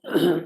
Good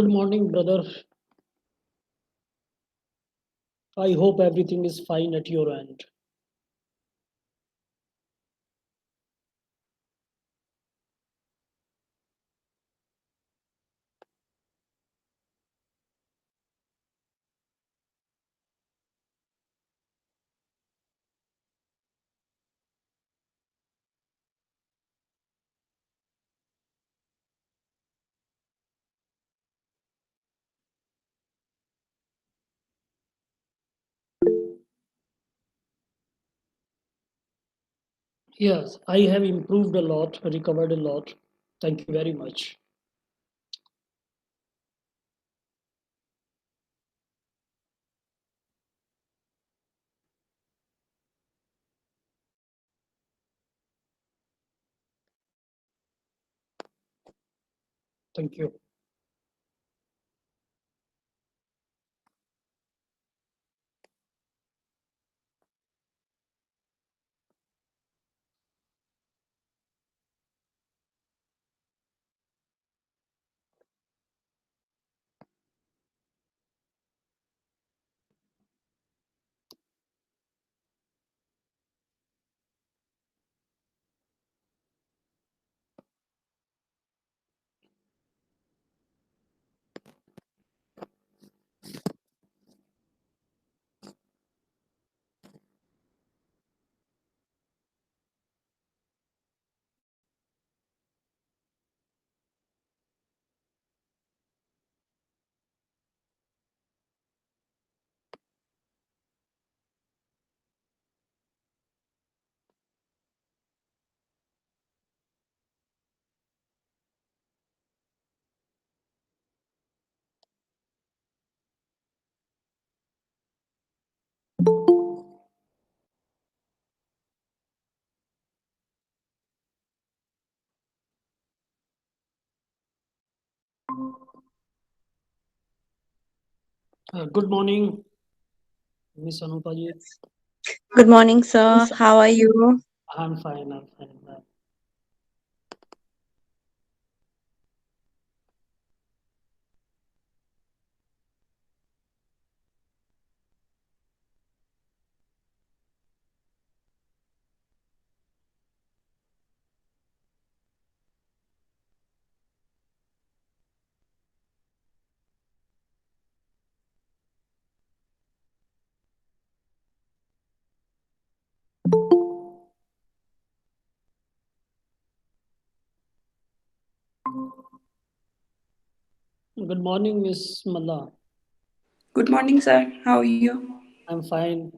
morning, brother. I hope everything is fine at your end. Yes, I have improved a lot, recovered a lot. Thank you very much. Thank you. Good morning, Miss Anupa ji. Good morning, sir. How are you? I'm fine. I'm fine. Good morning, Miss Malla. Good morning, sir. How are you? I'm fine.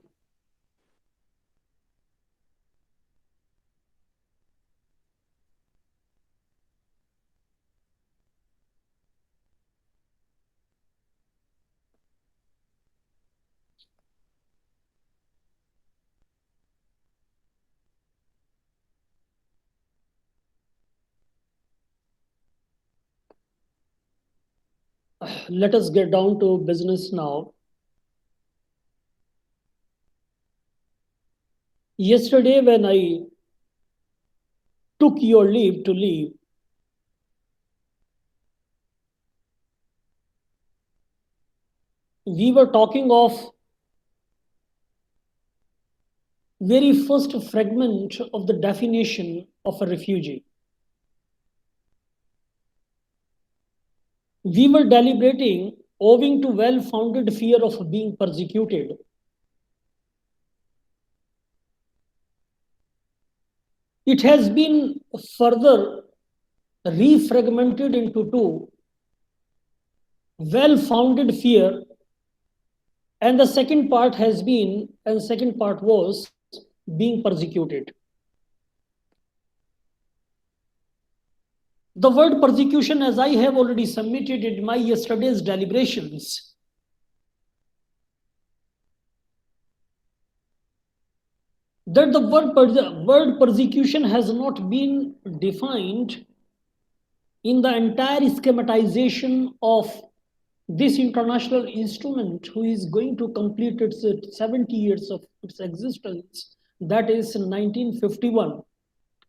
let us get down to business now. Yesterday, when I took your leave to leave, we were talking of very first fragment of the definition of a refugee. We were deliberating owing to well-founded fear of being persecuted. It has been further refragmented into two: well-founded fear, and the second part was being persecuted. The word persecution, as I have already submitted in my yesterday's deliberations, that the word persecution has not been defined in the entire schematization of this international instrument, who is going to complete its 70 years of its existence, that is 1951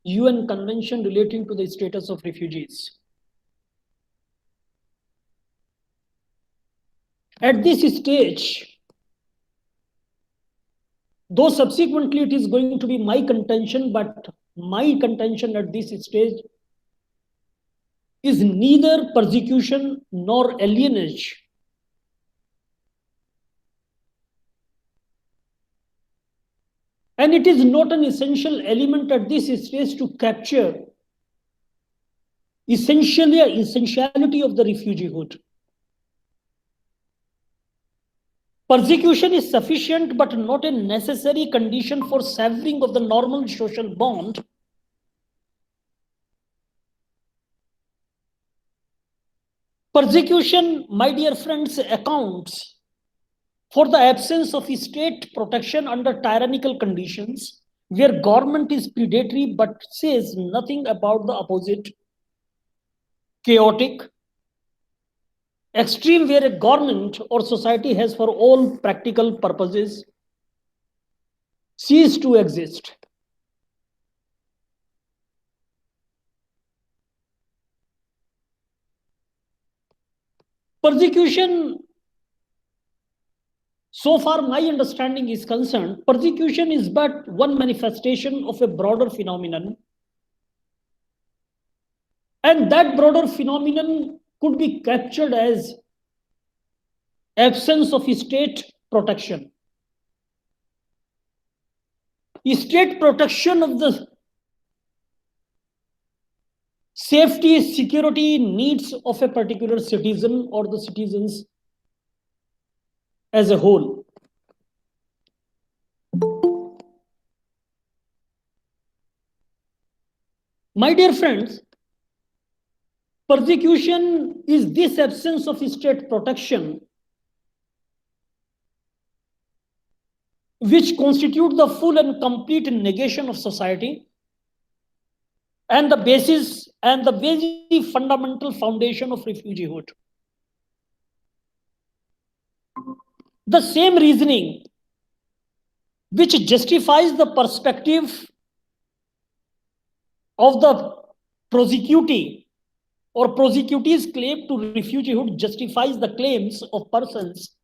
UN Convention relating to the status of refugees. At this stage, though subsequently it is going to be my contention, but my contention at this stage is neither persecution nor alienage. And it is not an essential element at this stage to capture essentiality of the refugeehood. Persecution is sufficient but not a necessary condition for severing of the normal social bond. Persecution, my dear friends, accounts for the absence of state protection under tyrannical conditions, where government is predatory but says nothing about the opposite: chaotic, extreme, where a government or society has for all practical purposes ceased to exist. Persecution, so far my understanding is concerned, persecution is but one manifestation of a broader phenomenon. And that broader phenomenon could be captured as absence of state protection. State protection of the safety, security needs of a particular citizen or the citizens as a whole. My dear friends, persecution is this absence of state protection which constitute the full and complete negation of society and the basis and the very fundamental foundation of refugeehood. The same reasoning which justifies the perspective of the prosecutee or prosecutee's claim to refugeehood justifies the claims of persons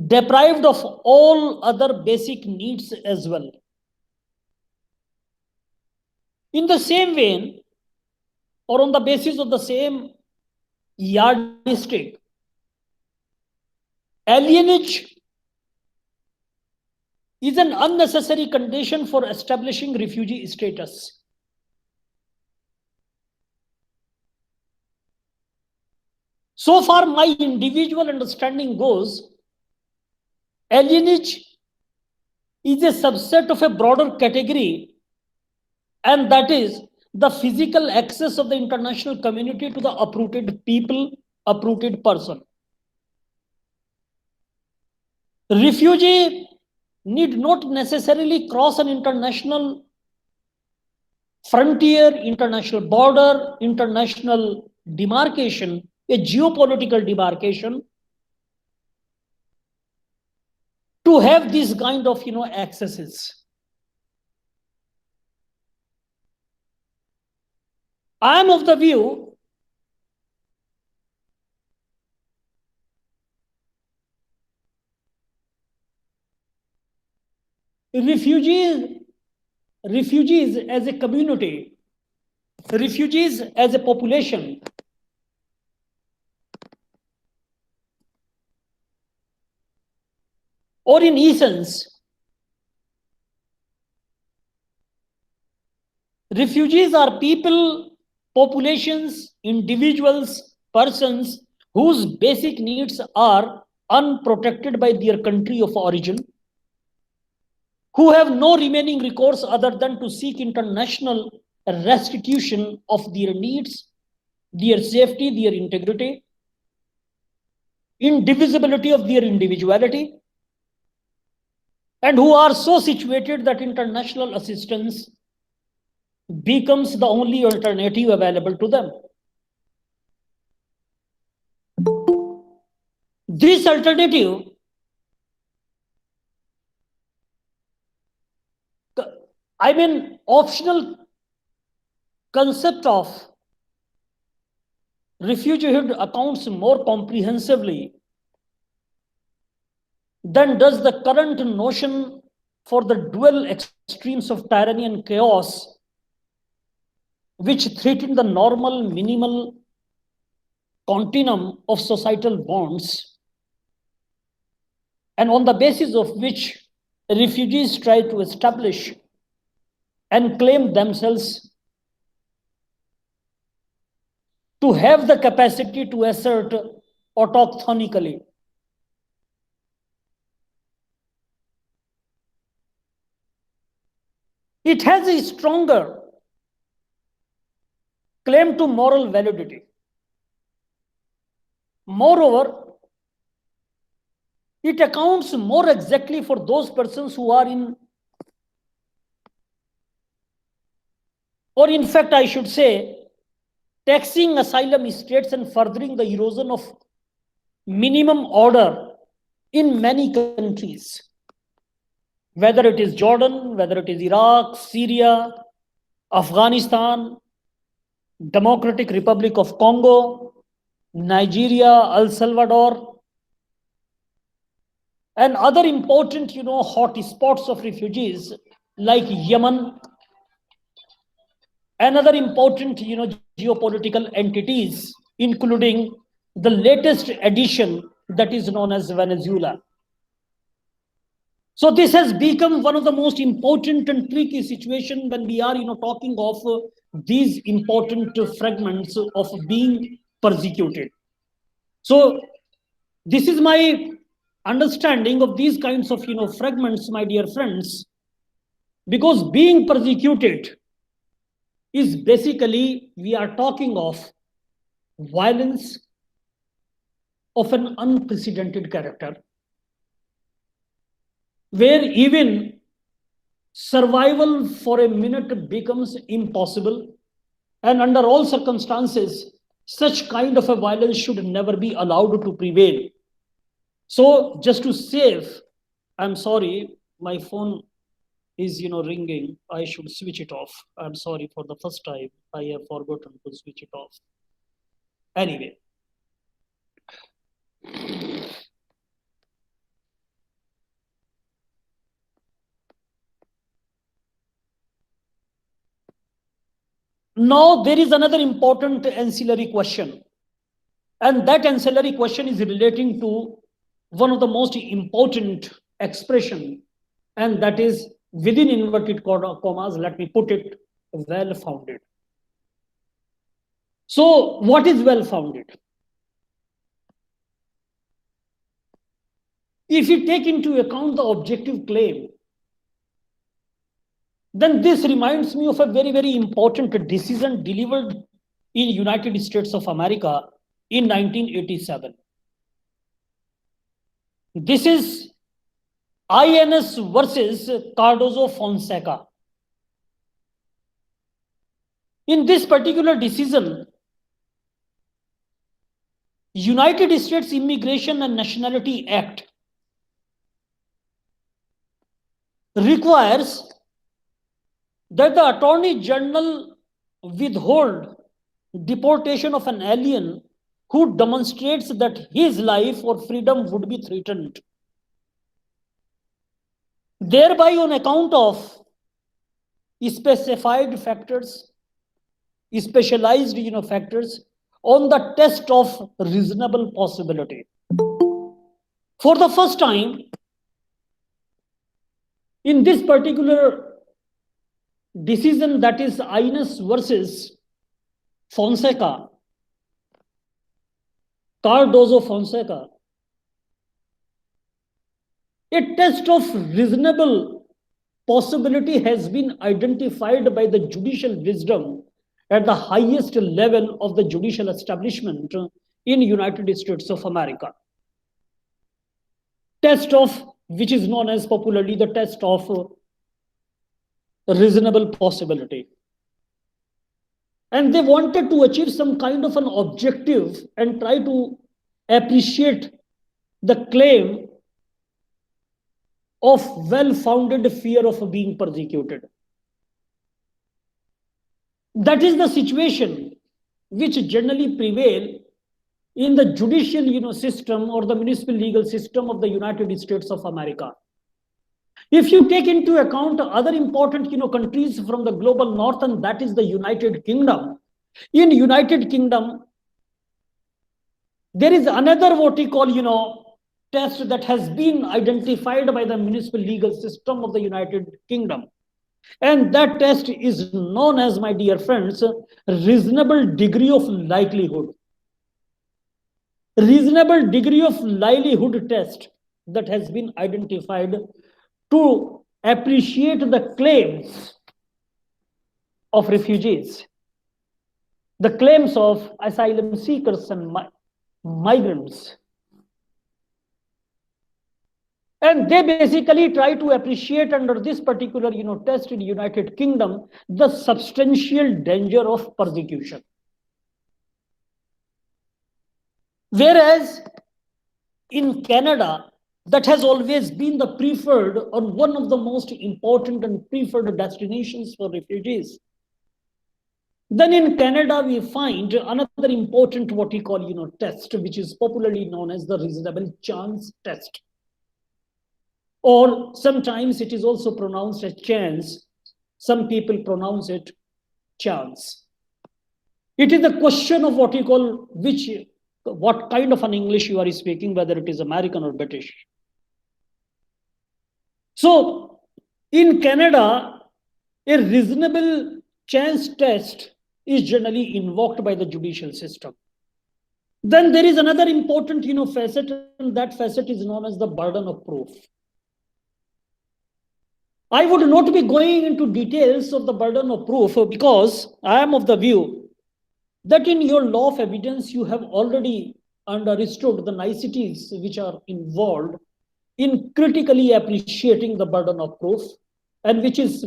deprived of all other basic needs as well. In the same vein, or on the basis of the same yardstick, alienage is an unnecessary condition for establishing refugee status. So far, my individual understanding goes, alienage is a subset of a broader category, and that is the physical access of the international community to the uprooted people, uprooted person. Refugee need not necessarily cross an international frontier, international border, international demarcation a geopolitical demarcation to have these kind of accesses. I am of the view refugees as a community, refugees as a population, or in essence, refugees are people, populations, individuals, persons whose basic needs are unprotected by their country of origin, who have no remaining recourse other than to seek international restitution of their needs, their safety, their integrity, indivisibility of their individuality, and who are so situated that international assistance becomes the only alternative available to them. This alternative optional concept of refugeehood accounts more comprehensively than does the current notion for the dual extremes of tyranny and chaos which threaten the normal minimal continuum of societal bonds, and on the basis of which refugees try to establish and claim themselves to have the capacity to assert autochthonically. It has a stronger claim to moral validity. Moreover, it accounts more exactly for those persons who are in, or in fact, I should say, taxing asylum states and furthering the erosion of minimum order in many countries, whether it is Jordan, whether it is Iraq, Syria, Afghanistan, Democratic Republic of Congo, Nigeria, El Salvador, and other important, hot spots of refugees like Yemen, and other important, geopolitical entities, including the latest addition that is known as Venezuela. So this has become one of the most important and tricky situations when we are, talking of these important fragments of being persecuted. So this is my understanding of these kinds of, fragments, my dear friends, because being persecuted is basically, we are talking of violence of an unprecedented character, where even survival for a minute becomes impossible, and under all circumstances, such kind of a violence should never be allowed to prevail. So just to save, I'm sorry, my phone is ringing. I should switch it off. I'm sorry, for the first time I have forgotten to switch it off. Anyway, now there is another important ancillary question, and that ancillary question is relating to one of the most important expression, and that is, within inverted commas, let me put it, well-founded. So what is well-founded? If you take into account the objective claim, then this reminds me of a very, very important decision delivered in United States of America in 1987. This is INS versus Cardozo Fonseca. In this particular decision, United States Immigration and Nationality Act requires that the Attorney General withhold deportation of an alien who demonstrates that his life or freedom would be threatened, thereby on account of specified factors, specialized factors on the test of reasonable possibility. For the first time, in this particular decision, that is Ines versus Fonseca, Cardozo Fonseca, a test of reasonable possibility has been identified by the judicial wisdom at the highest level of the judicial establishment in United States of America. Test of, which is known as popularly the test of reasonable possibility. And they wanted to achieve some kind of an objective and try to appreciate the claim of well-founded fear of being persecuted. That is the situation which generally prevail in the judicial system or the municipal legal system of the United States of America. If you take into account other important countries from the global north, and that is the United Kingdom. In United Kingdom, there is another what we call test that has been identified by the municipal legal system of the United Kingdom. And that test is known as, my dear friends, reasonable degree of likelihood. Reasonable degree of likelihood test that has been identified to appreciate the claims of refugees, the claims of asylum seekers and migrants. And they basically try to appreciate under this particular test in United Kingdom the substantial danger of persecution. Whereas in Canada, that has always been the preferred or one of the most important and preferred destinations for refugees. Then in Canada, we find another important what we call test, which is popularly known as the reasonable chance test. Or sometimes it is also pronounced as chance. Some people pronounce it chance. It is a question of what you call what kind of an English you are speaking, whether it is American or British. So in Canada, a reasonable chance test is generally invoked by the judicial system. Then there is another important facet, and that facet is known as the burden of proof. I would not be going into details of the burden of proof because I am of the view that in your law of evidence, you have already understood the niceties which are involved in critically appreciating the burden of proof, and which is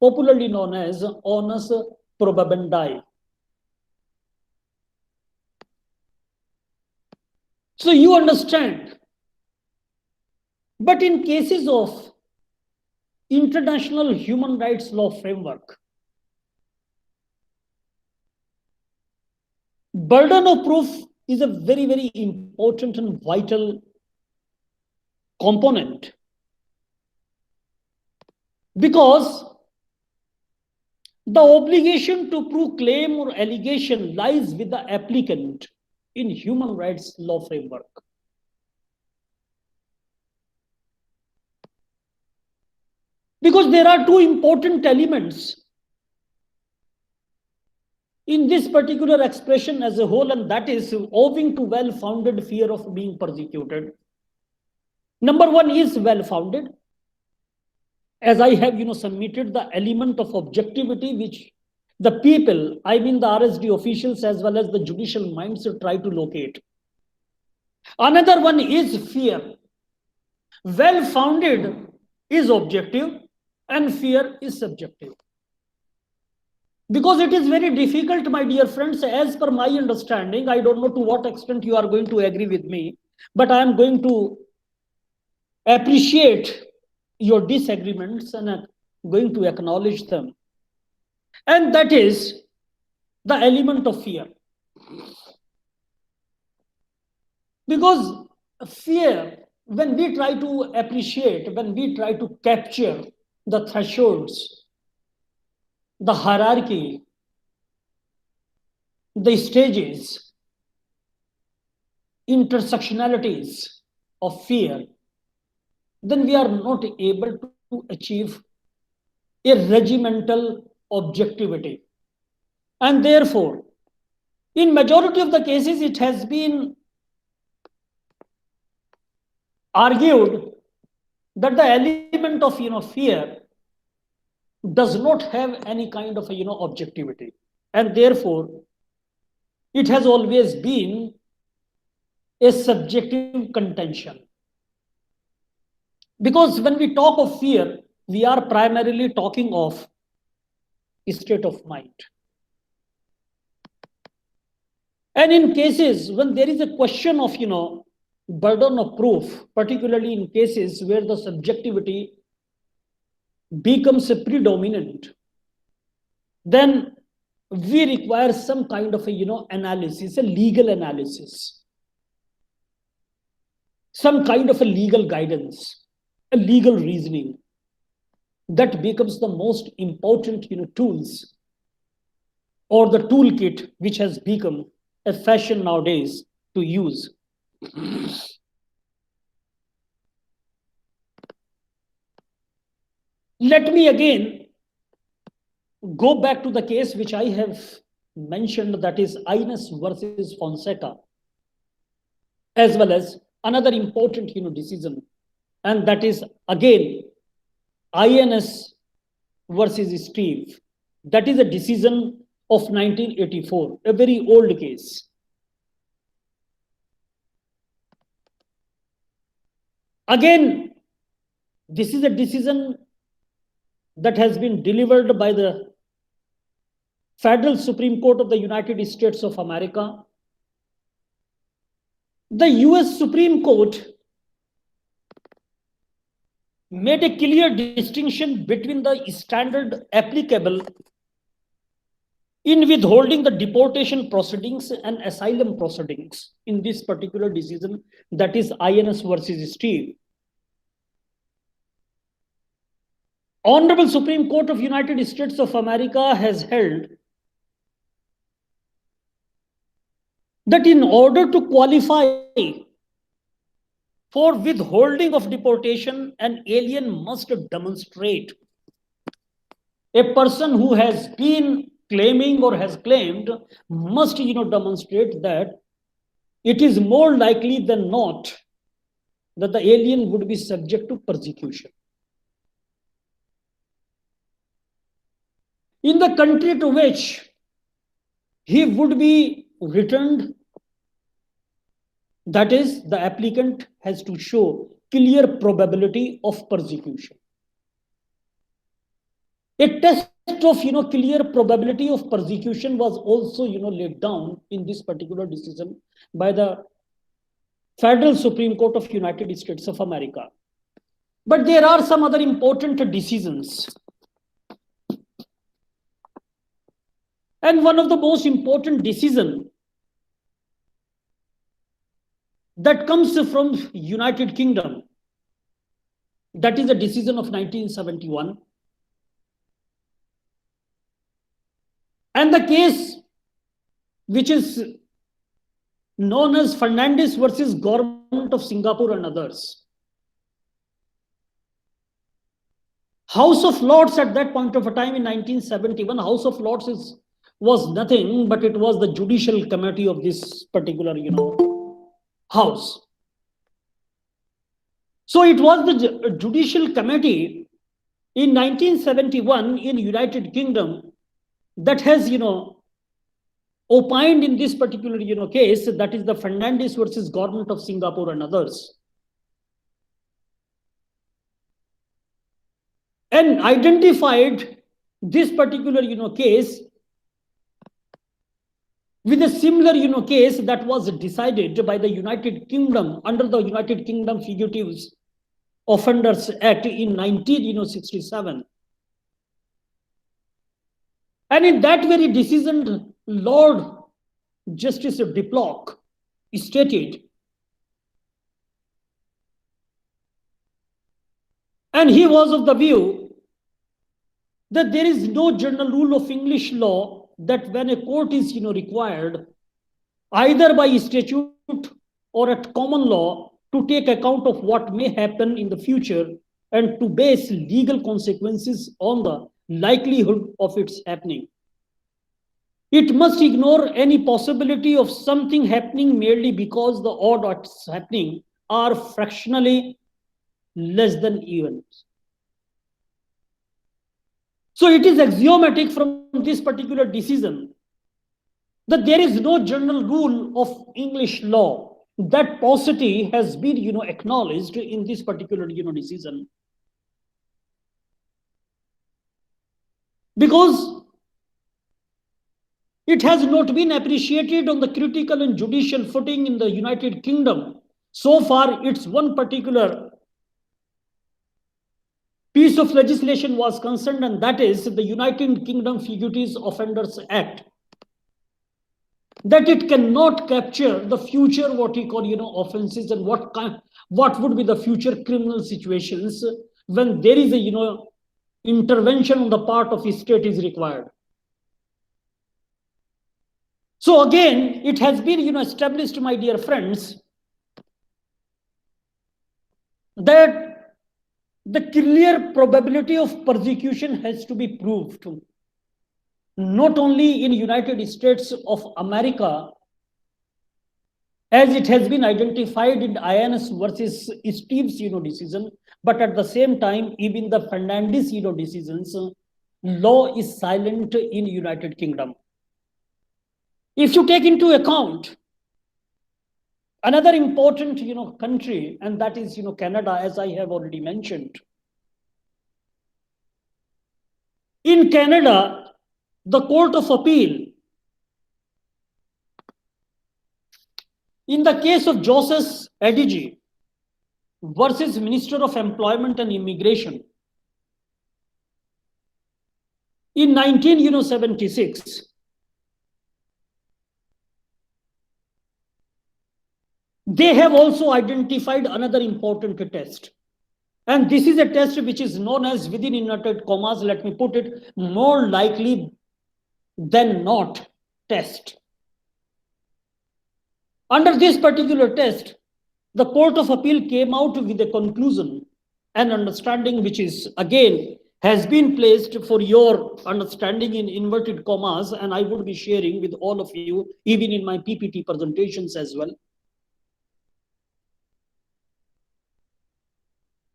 popularly known as onus probabendi. So you understand. But in cases of international human rights law framework, burden of proof is a very, very important and vital component, because the obligation to prove claim or allegation lies with the applicant in human rights law framework. Because there are two important elements in this particular expression as a whole, and that is owing to well-founded fear of being persecuted. Number one is well-founded. As I have submitted the element of objectivity which the people, I mean the RSD officials as well as the judicial minds try to locate. Another one is fear. Well-founded is objective and fear is subjective. Because it is very difficult, my dear friends, as per my understanding, I don't know to what extent you are going to agree with me, but I am going to appreciate your disagreements and I'm going to acknowledge them. And that is the element of fear. Because fear, when we try to appreciate, when we try to capture the thresholds, the hierarchy, the stages, intersectionalities of fear, then we are not able to achieve a regimental objectivity. And therefore, in majority of the cases, it has been argued that the element of fear does not have any kind of objectivity, and therefore it has always been a subjective contention. Because when we talk of fear, we are primarily talking of a state of mind. And in cases when there is a question of burden of proof, particularly in cases where the subjectivity becomes a predominant, then we require some kind of a analysis, a legal analysis, some kind of a legal guidance, a legal reasoning. That becomes the most important tools, or the toolkit which has become a fashion nowadays to use. Let me again go back to the case which I have mentioned, that is INS versus Fonseca, as well as another important decision, and that is again INS versus Steve. That is a decision of 1984, a very old case. Again, this is a decision that has been delivered by the Federal Supreme Court of the United States of America. The US Supreme Court made a clear distinction between the standard applicable in withholding the deportation proceedings and asylum proceedings in this particular decision, that is INS versus Steve. Honorable Supreme Court of United States of America has held that in order to qualify for withholding of deportation, an alien must demonstrate, a person who has been claiming or has claimed must demonstrate that it is more likely than not that the alien would be subject to persecution in the country to which he would be returned. That is, the applicant has to show clear probability of persecution. A test of clear probability of persecution was also laid down in this particular decision by the Federal Supreme Court of United States of America. But there are some other important decisions. And one of the most important decisions that comes from United Kingdom, that is a decision of 1971. And the case which is known as Fernandez versus Government of Singapore and others. House of Lords at that point of a time in 1971, House of Lords was nothing but it was the judicial committee of this particular house. So it was the judicial committee in 1971 in United Kingdom that has opined in this particular case, that is the Fernandez versus Government of Singapore and others, and identified this particular case with a similar, case that was decided by the United Kingdom under the United Kingdom Fugitives Offenders Act in 1967. And in that very decision, Lord Justice Diplock stated, and he was of the view that there is no general rule of English law that when a court is required, either by statute or at common law, to take account of what may happen in the future and to base legal consequences on the likelihood of its happening. It must ignore any possibility of something happening merely because the odds happening are fractionally less than even. So it is axiomatic from this particular decision that there is no general rule of English law. That paucity has been, acknowledged in this particular, decision. Because it has not been appreciated on the critical and judicial footing in the United Kingdom. So far, it's one particular piece of legislation was concerned, and that is the United Kingdom Fugitives Offenders Act. That it cannot capture the future, what we call, offenses, and what would be the future criminal situations when there is a, intervention on the part of the state is required. So again, it has been, established, my dear friends, that the clear probability of persecution has to be proved, not only in United States of America, as it has been identified in INS versus Steve's, decision, but at the same time, even the Fernandez, decisions, law is silent in United Kingdom. If you take into account another important, country, and that is, Canada, as I have already mentioned. In Canada, the Court of Appeal, in the case of Joseph Adige versus Minister of Employment and Immigration, in 1976, they have also identified another important test. And this is a test which is known as, within inverted commas, let me put it, more likely than not test. Under this particular test, the Court of Appeal came out with a conclusion and understanding which is, again, has been placed for your understanding in inverted commas, and I would be sharing with all of you, even in my PPT presentations as well.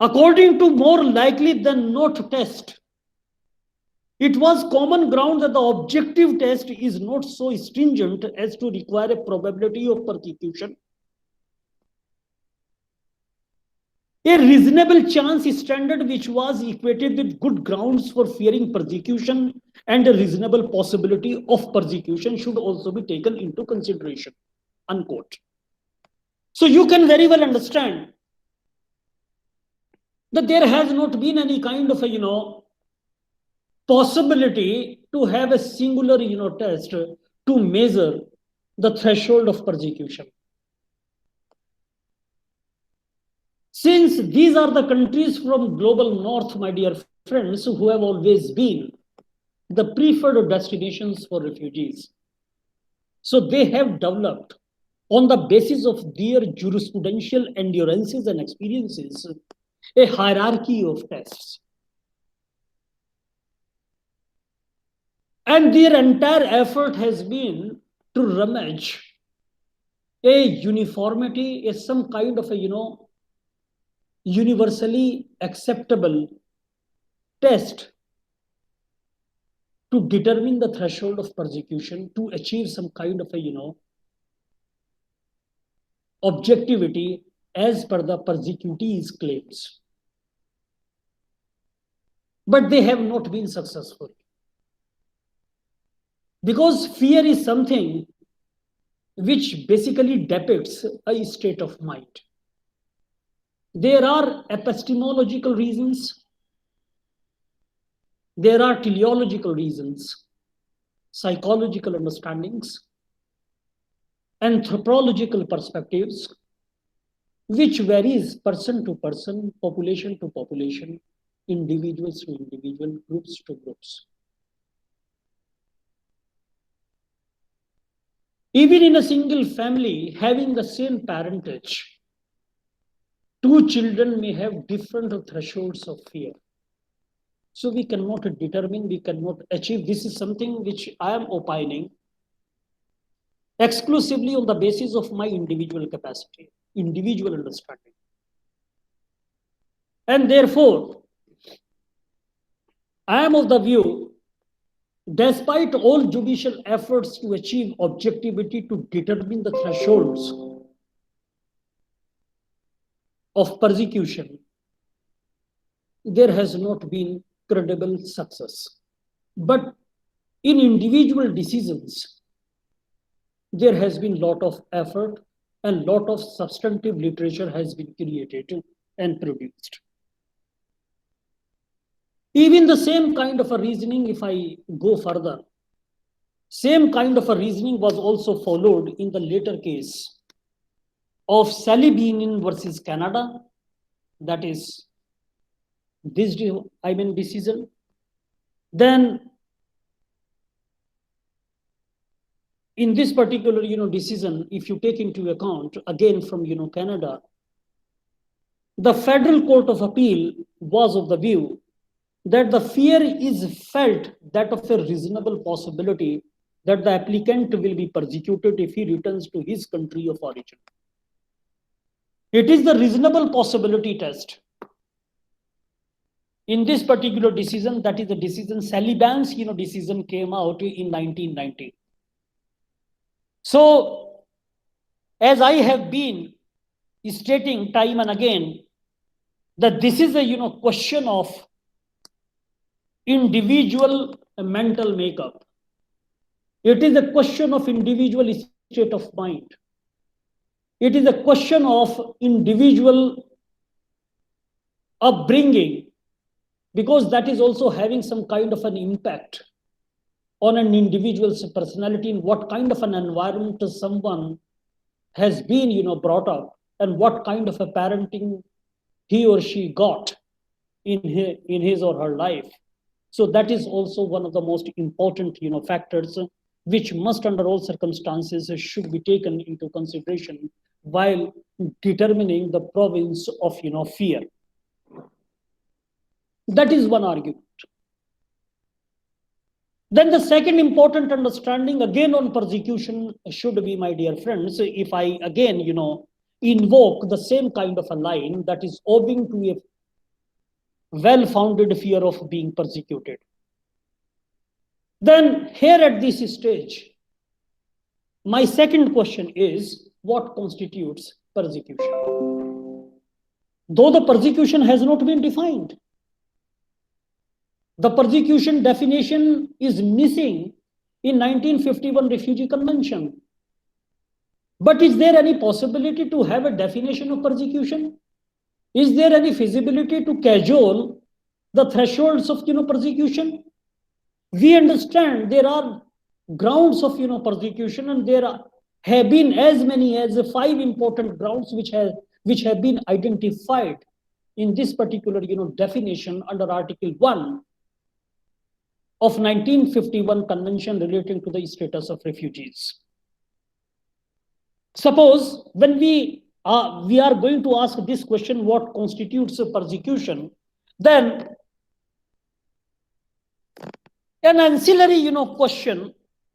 According to more likely than not test, it was common ground that the objective test is not so stringent as to require a probability of persecution. A reasonable chance standard which was equated with good grounds for fearing persecution and a reasonable possibility of persecution should also be taken into consideration, unquote. So you can very well understand that there has not been any kind of a, possibility to have a singular, test to measure the threshold of persecution. Since these are the countries from global north, my dear friends, who have always been the preferred destinations for refugees. So they have developed, on the basis of their jurisprudential endurances and experiences, a hierarchy of tests. And their entire effort has been to rummage a uniformity, some kind of a, universally acceptable test to determine the threshold of persecution, to achieve some kind of a, objectivity as per the persecutee's claims. But they have not been successful. Because fear is something which basically depicts a state of mind. There are epistemological reasons, there are teleological reasons, psychological understandings, anthropological perspectives, which varies person to person, population to population, individuals to individual, groups to groups. Even in a single family having the same parentage, two children may have different thresholds of fear. So we cannot determine, we cannot achieve. This is something which I am opining exclusively on the basis of my individual capacity, individual understanding. And therefore, I am of the view, despite all judicial efforts to achieve objectivity to determine the thresholds of persecution, there has not been credible success. But in individual decisions, there has been a lot of effort and lot of substantive literature has been created and produced. Even the same kind of a reasoning, if I go further, same kind of a reasoning was also followed in the later case of Sally Beanin versus Canada, that is this decision. Then in this particular decision, if you take into account again from Canada, the Federal Court of Appeal was of the view that the fear is felt that of a reasonable possibility that the applicant will be persecuted if he returns to his country of origin. It is the reasonable possibility test. In this particular decision, that is the decision, Sally Ban's decision came out in 1990. So, as I have been stating time and again, that this is a question of individual mental makeup. It is a question of individual state of mind. It is a question of individual upbringing, because that is also having some kind of an impact on an individual's personality, in what kind of an environment someone has been brought up, and what kind of a parenting he or she got in his or her life. So that is also one of the most important factors which must under all circumstances should be taken into consideration while determining the province of fear. That is one argument. Then the second important understanding again on persecution should be, my dear friends, if I again invoke the same kind of a line, that is owing to a well-founded fear of being persecuted. Then here at this stage, my second question is, what constitutes persecution? Though the persecution has not been defined, the persecution definition is missing in 1951 Refugee Convention. But is there any possibility to have a definition of persecution? Is there any feasibility to cajole the thresholds of persecution? We understand there are grounds of persecution, and there have been as many as 5 important grounds which have been identified in this particular definition under Article 1 of 1951 Convention relating to the status of refugees. Suppose when we are going to ask this question, what constitutes a persecution, then an ancillary question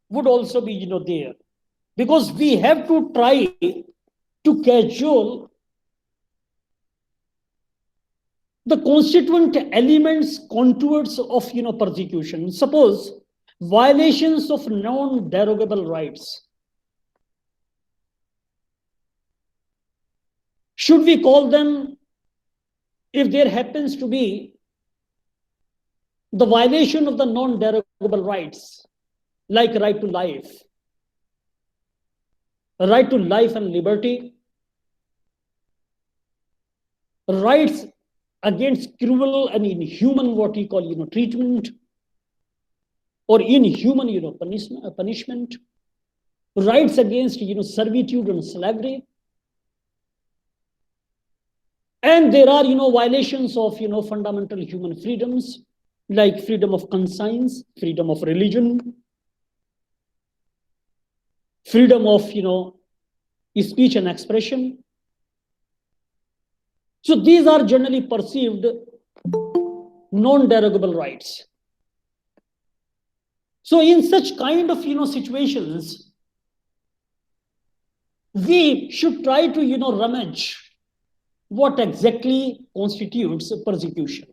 would also be there, because we have to try to cajole the constituent elements, contours of persecution. Suppose violations of non-derogable rights. Should we call them, if there happens to be the violation of the non-derogable rights, like right to life, right to life and liberty, rights against cruel and inhuman what we call treatment or inhuman punishment, rights against servitude and slavery. And there are violations of fundamental human freedoms like freedom of conscience, freedom of religion, freedom of speech and expression. So these are generally perceived non-derogable rights. So in such kind of situations, we should try to rummage what exactly constitutes persecution.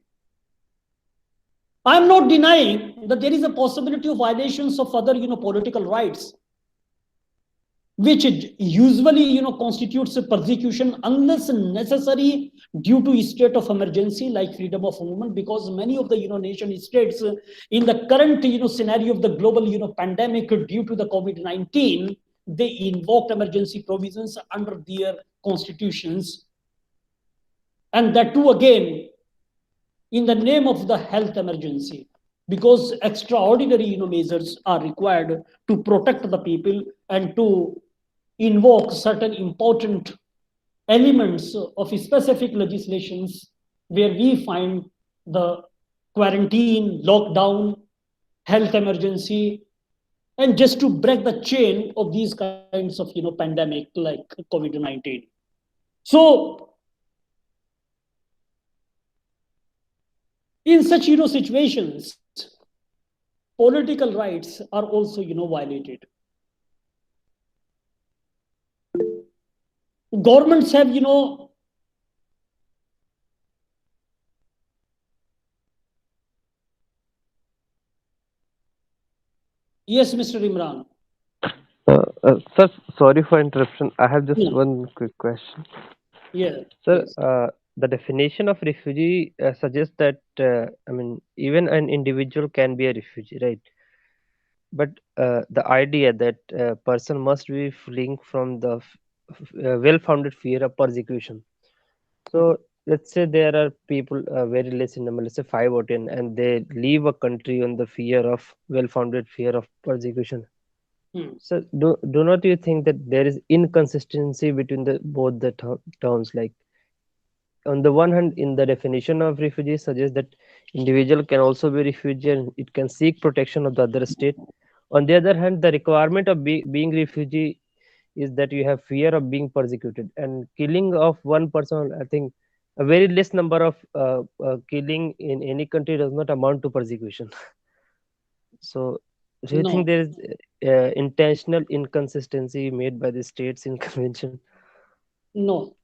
I'm not denying that there is a possibility of violations of other political rights, which usually constitutes a persecution unless necessary due to a state of emergency like freedom of movement, because many of the nation states in the current scenario of the global pandemic due to the COVID-19, they invoked emergency provisions under their constitutions, and that too again in the name of the health emergency, because extraordinary measures are required to protect the people and to invoke certain important elements of specific legislations where we find the quarantine, lockdown, health emergency, and just to break the chain of these kinds of pandemic like COVID-19. So in such situations, political rights are also violated. Governments have yes, Mr. Imran. Sir, sorry for interruption. I have just Yeah. one quick question. Yeah. Sir, Yes. the definition of refugee suggests that, even an individual can be a refugee, right? But the idea that a person must be fleeing from the well-founded fear of persecution. So let's say there are people very less in number, let's say 5 or 10, and they leave a country on the fear of well-founded fear of persecution. So do not you think that there is inconsistency between the both the terms? Like on the one hand, in the definition of refugee suggests that individual can also be refugee and it can seek protection of the other state. On the other hand, the requirement of being refugee is that you have fear of being persecuted, and killing of one person, I think a very less number of killing in any country does not amount to persecution. So do you think No, there is intentional inconsistency made by the states in convention? no.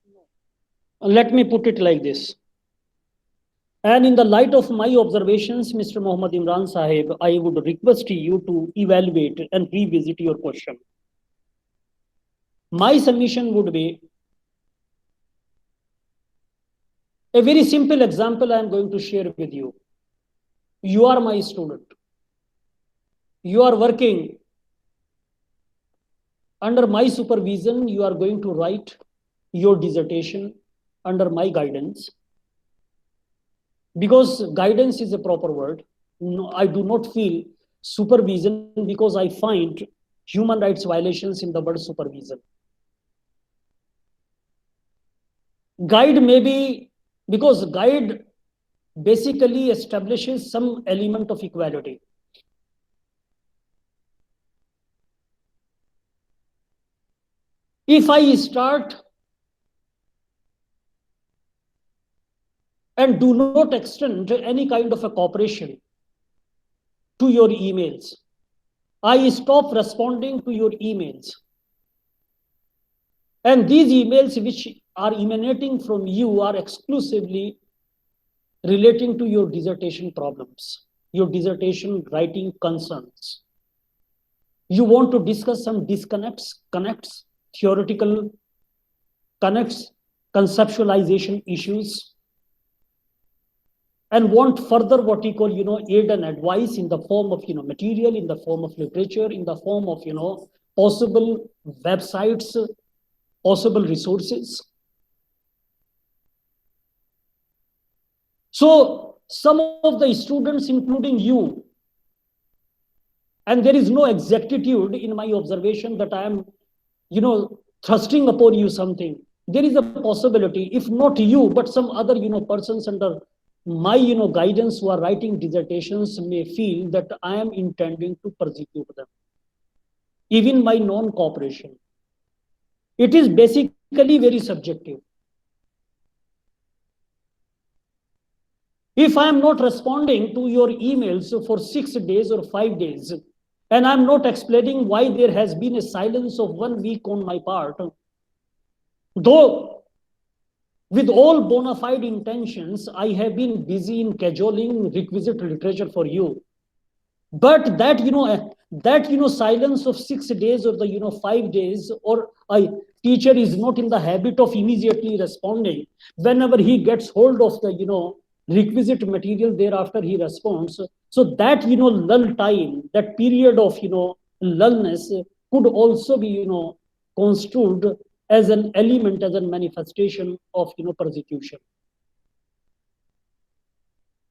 Let me put it like this. And in the light of my observations, Mr. Mohammad Imran Sahib, I would request you to evaluate and revisit your question. My submission would be a very simple example I am going to share with you. You are my student. You are working under my supervision. You are going to write your dissertation under my guidance. Because guidance is a proper word. No, I do not feel supervision because I find human rights violations in the word supervision. Guide may be because guide basically establishes some element of equality. If I start and do not extend any kind of a cooperation to your emails, I stop responding to your emails. And these emails which are emanating from you are exclusively relating to your dissertation problems, your dissertation writing concerns. You want to discuss some disconnects, connects, theoretical connects, conceptualization issues, and want further what we call aid and advice in the form of material, in the form of literature, in the form of possible websites, possible resources. So some of the students, including you, and there is no exactitude in my observation that I am, thrusting upon you something. There is a possibility, if not you, but some other, persons under my, guidance who are writing dissertations may feel that I am intending to persecute them. Even my non-cooperation. It is basically very subjective. If I am not responding to your emails for 6 days or 5 days, and I'm not explaining why there has been a silence of 1 week on my part, though with all bona fide intentions, I have been busy in cajoling requisite literature for you. But that, silence of 6 days or the, 5 days, or a teacher is not in the habit of immediately responding. Whenever he gets hold of the, requisite material, thereafter he responds. So that, lull time, that period of, lullness could also be, construed as an element, as a manifestation of, persecution.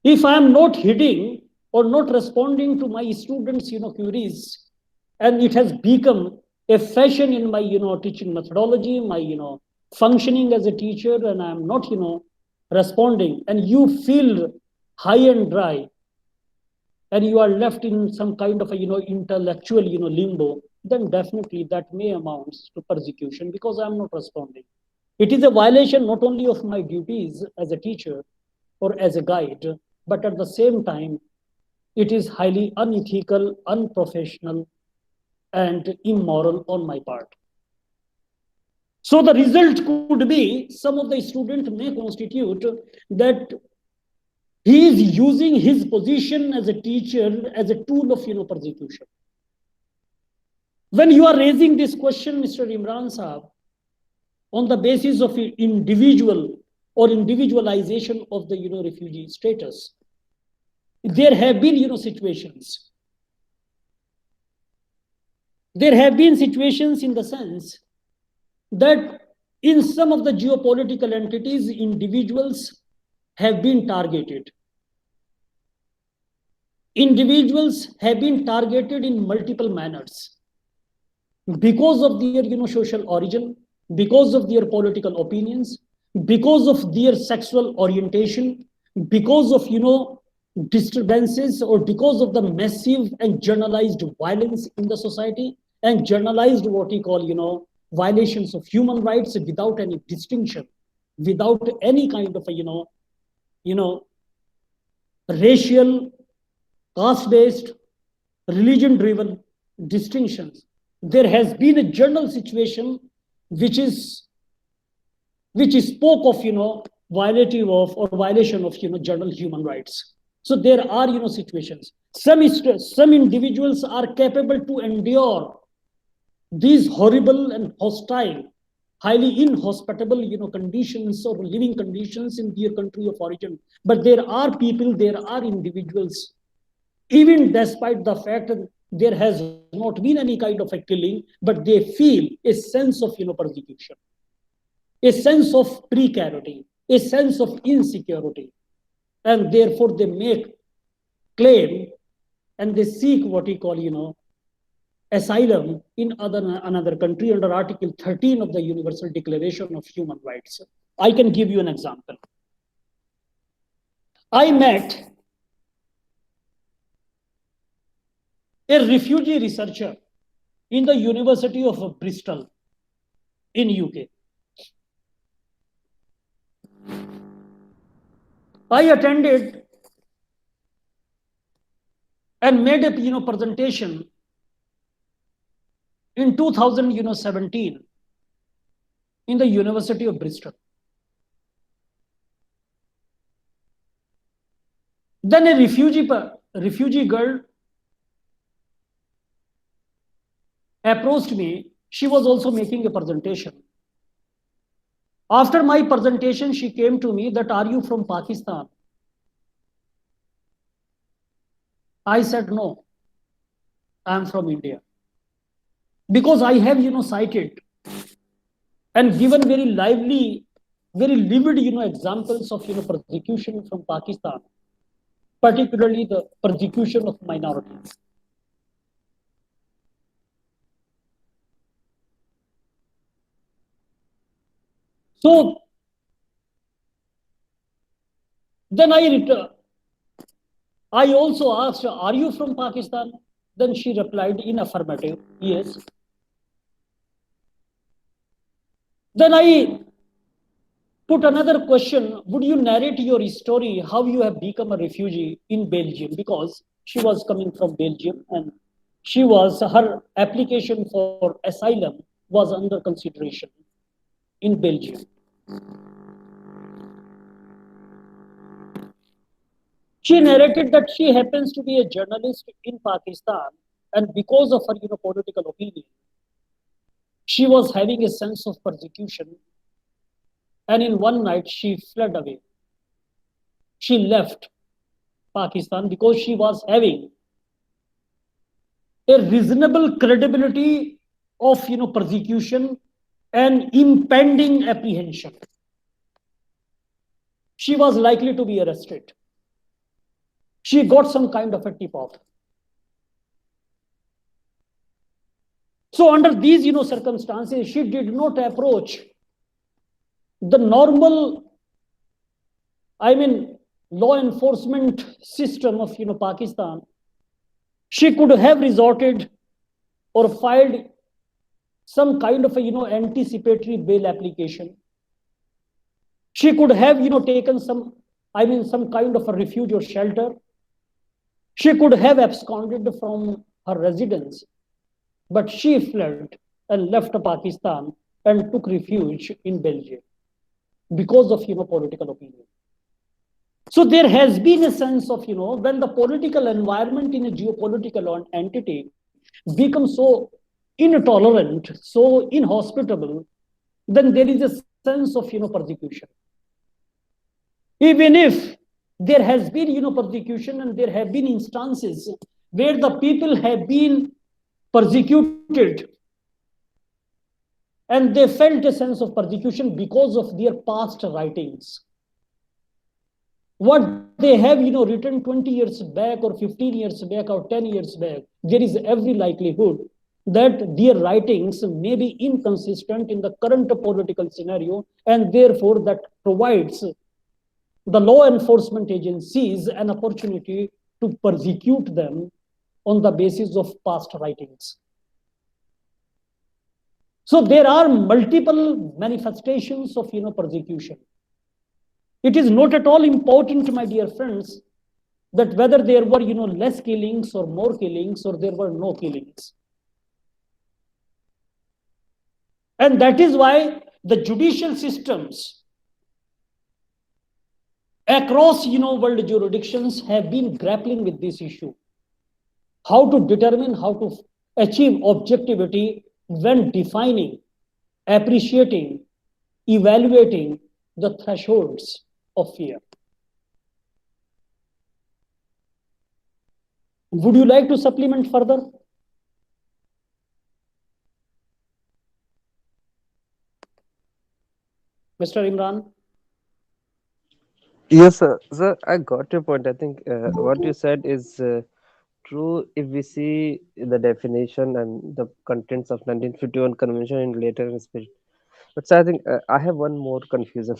If I am not hitting or not responding to my students, queries, and it has become a fashion in my, teaching methodology, my, functioning as a teacher, and I am not, responding, and you feel high and dry, and you are left in some kind of a, intellectual, limbo, then definitely that may amount to persecution because I am not responding. It is a violation not only of my duties as a teacher or as a guide, but at the same time, it is highly unethical, unprofessional, and immoral on my part. So the result could be some of the student may constitute that he is using his position as a teacher as a tool of, persecution. When you are raising this question, Mr. Imran Saab, on the basis of individual or individualization of the, refugee status, there have been, situations. There have been situations in the sense that in some of the geopolitical entities, individuals have been targeted. Individuals have been targeted in multiple manners because of their, social origin, because of their political opinions, because of their sexual orientation, because of, disturbances, or because of the massive and generalized violence in the society, and generalized what we call, violations of human rights without any distinction, without any kind of a, racial, caste-based, religion-driven distinctions. There has been a general situation which spoke of, violative of or violation of, general human rights. So there are, situations. Some individuals are capable to endure these horrible and hostile, highly inhospitable, conditions or living conditions in their country of origin. But there are people, there are individuals, even despite the fact that there has not been any kind of a killing, but they feel a sense of, persecution, a sense of precarity, a sense of insecurity, and therefore they make claim and they seek what we call, asylum in another country under Article 13 of the Universal Declaration of Human Rights. I can give you an example. I met a refugee researcher in the University of Bristol in UK. I attended and made a, presentation in 2017 in the University of Bristol. Then a refugee girl approached me. She was also making a presentation. After my presentation, she came to me that, "Are you from Pakistan?" I said, "No, I am from India." because I have, cited and given very lively, very vivid, examples of, persecution from Pakistan, particularly the persecution of minorities. So then I also asked, are you from Pakistan? Then she replied in affirmative, yes. Then I put another question, would you narrate your story, how you have become a refugee in Belgium? Because she was coming from Belgium and her application for asylum was under consideration in Belgium. She narrated that she happens to be a journalist in Pakistan, and because of her, political opinion, she was having a sense of persecution. And in one night, she fled away. She left Pakistan because she was having a reasonable credibility of, persecution and impending apprehension. She was likely to be arrested. She got some kind of a tip-off. So under these, circumstances, she did not approach the normal, law enforcement system of, Pakistan. She could have resorted or filed some kind of a, anticipatory bail application. She could have, taken some kind of a refuge or shelter. She could have absconded from her residence, but she fled and left Pakistan and took refuge in Belgium because of, political opinion. So there has been a sense of, when the political environment in a geopolitical entity becomes so intolerant, so inhospitable, then there is a sense of, persecution. Even if there has been, persecution and there have been instances where the people have been persecuted and they felt a sense of persecution because of their past writings. What they have, written 20 years back or 15 years back or 10 years back, there is every likelihood that their writings may be inconsistent in the current political scenario, and therefore that provides the law enforcement agencies an opportunity to persecute them on the basis of past writings. So there are multiple manifestations of, persecution. It is not at all important, my dear friends, that whether there were, less killings or more killings or there were no killings. And that is why the judicial systems across, world jurisdictions have been grappling with this issue. How to determine, how to achieve objectivity when defining, appreciating, evaluating the thresholds of fear. Would you like to supplement further? Mr. Imran? Yes, sir. Sir, I got your point. I think what you said is true if we see the definition and the contents of 1951 convention in later spirit. But sir, I think I have one more confusion.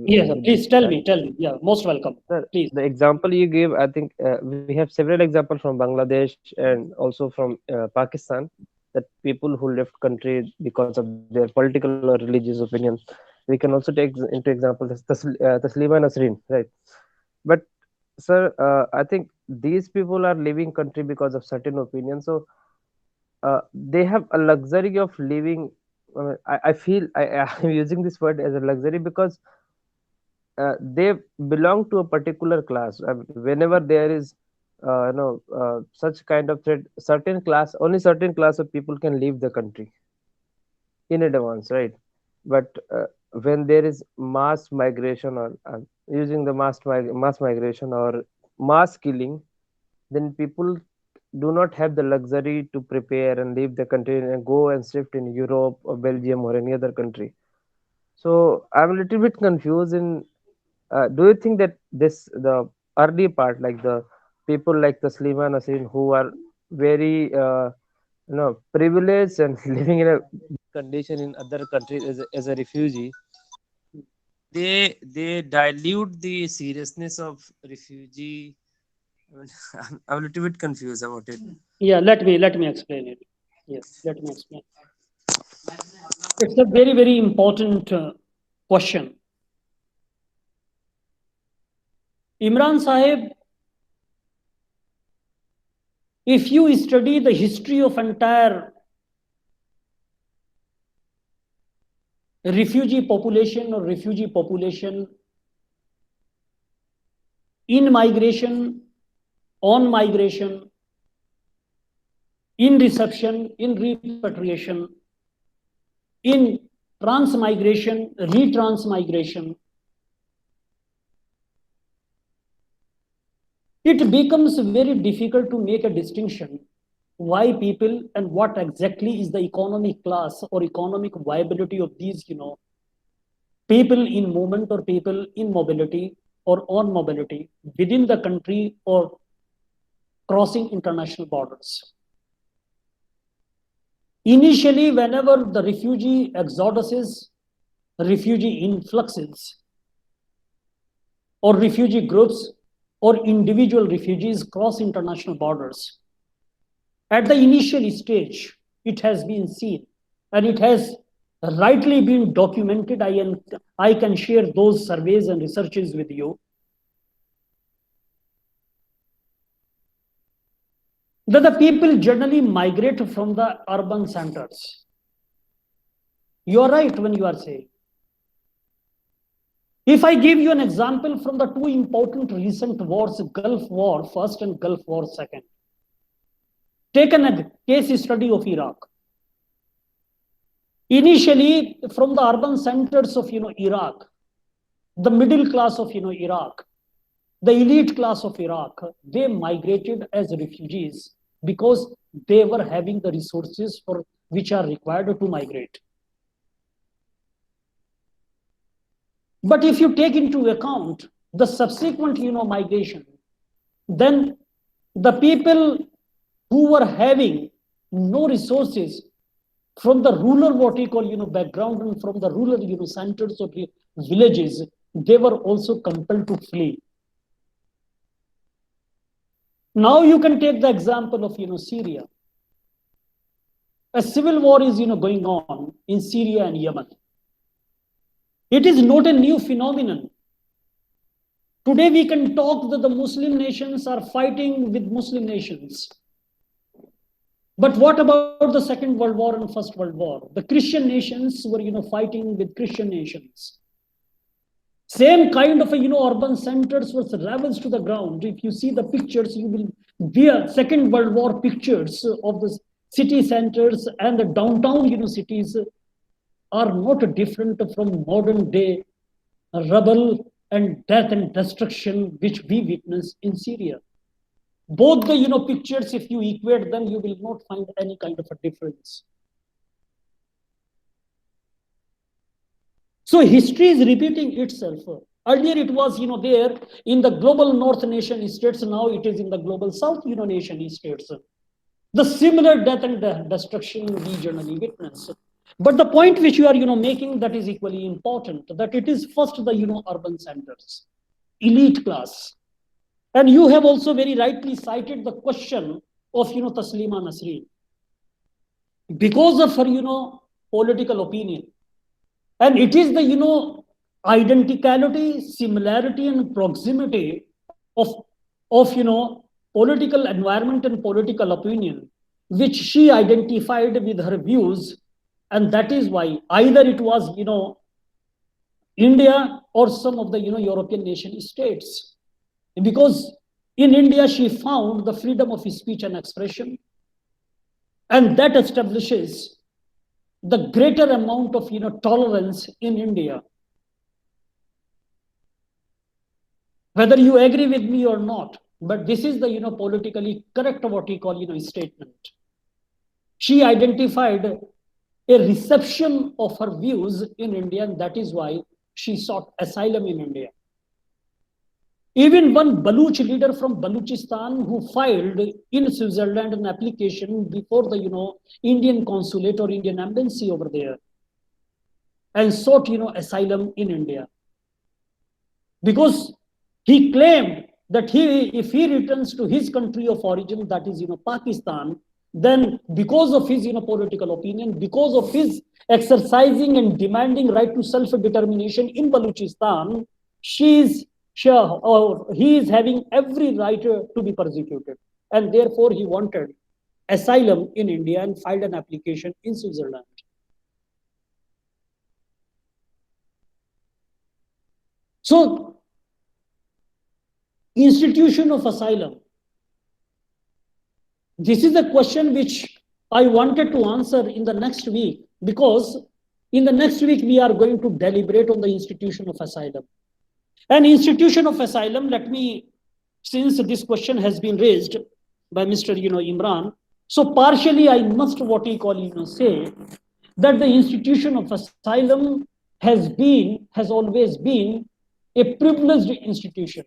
Yes, with please this tell fact. me. Yeah, most welcome. Sir, Please. the example you gave, I think we have several examples from Bangladesh and also from Pakistan, that people who left country because of their political or religious opinions. We can also take into example Taslima Nasreen, right? But sir, I think these people are leaving country because of certain opinions. So they have a luxury of living. I feel I'm using this word as a luxury because they belong to a particular class. Whenever there is, such kind of threat, certain class, only certain class of people can leave the country in advance, right? But when there is mass migration or using the mass migration or mass killing, then people do not have the luxury to prepare and leave the country and go and shift in Europe or Belgium or any other country. So I'm a little bit confused in, do you think that the early part, like the people like Taslima Nasreen who are very privileged and living in a condition in other countries as a refugee, they dilute the seriousness of refugee. I mean, I'm a little bit confused about it. Yeah, let me explain it. Yeah, let me explain. It's a very, very important question. Imran Sahib, if you study the history of entire refugee population or refugee population in migration, on migration, in reception, in repatriation, in transmigration, retransmigration, it becomes very difficult to make a distinction why people and what exactly is the economic class or economic viability of these, people in movement or people in mobility or on mobility within the country or crossing international borders. Initially, whenever the refugee exoduses, refugee influxes, or refugee groups or individual refugees cross international borders, at the initial stage, it has been seen and it has rightly been documented. I can share those surveys and researches with you. That the people generally migrate from the urban centers. You are right when you are saying. If I give you an example from the two important recent wars, Gulf War first and Gulf War second. Take a case study of Iraq. Initially, from the urban centers of Iraq, the middle class of Iraq, the elite class of Iraq, they migrated as refugees because they were having the resources for which are required to migrate. But if you take into account the subsequent migration, then the people who were having no resources from the rural what we call background and from the rural centers of villages, they were also compelled to flee. Now you can take the example of Syria. A civil war is going on in Syria and Yemen. It is not a new phenomenon. Today we can talk that the Muslim nations are fighting with Muslim nations. But what about the Second World War and First World War? The Christian nations were fighting with Christian nations. Same kind of urban centers was ravaged to the ground. If you see the pictures, you will be Second World War pictures of the city centers and the downtown cities are not different from modern day rubble and death and destruction which we witness in Syria. Both the pictures, if you equate them, you will not find any kind of a difference. So history is repeating itself. Earlier it was there in the global north nation states, now it is in the global south nation states. The similar death and destruction we generally witness. But the point which you are making, that is equally important, that it is first the urban centers, elite class. And you have also very rightly cited the question of Taslima Nasreen. Because of her political opinion. And it is the identicality, similarity, and proximity of political environment and political opinion, which she identified with her views. And that is why either it was India or some of the European nation states. Because in India, she found the freedom of speech and expression, and that establishes the greater amount of tolerance in India. Whether you agree with me or not, but this is the, politically correct, what we call, statement. She identified a reception of her views in India, and that is why she sought asylum in India. Even one Baluch leader from Baluchistan who filed in Switzerland an application before the, Indian consulate or Indian embassy over there and sought, asylum in India. Because he claimed that if he returns to his country of origin, that is, Pakistan, then because of his, political opinion, because of his exercising and demanding right to self-determination in Baluchistan, he is having every right to be persecuted. And therefore, he wanted asylum in India and filed an application in Switzerland. So, institution of asylum. This is a question which I wanted to answer in the next week, because in the next week we are going to deliberate on the institution of asylum. An institution of asylum, let me, since this question has been raised by Mr. Imran, so partially I must what we call say that the institution of asylum has always been a privileged institution.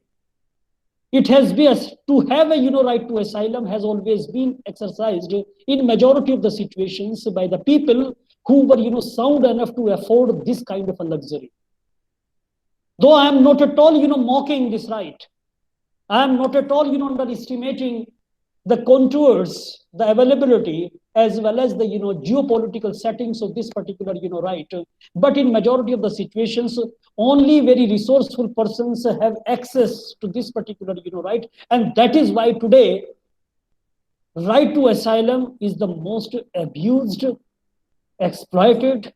It has been, to have a right to asylum has always been exercised in majority of the situations by the people who were sound enough to afford this kind of a luxury. Though I am not at all mocking this right, I am not at all underestimating the contours, the availability, as well as the geopolitical settings of this particular right. But in majority of the situations, only very resourceful persons have access to this particular right, and that is why today right to asylum is the most abused, exploited,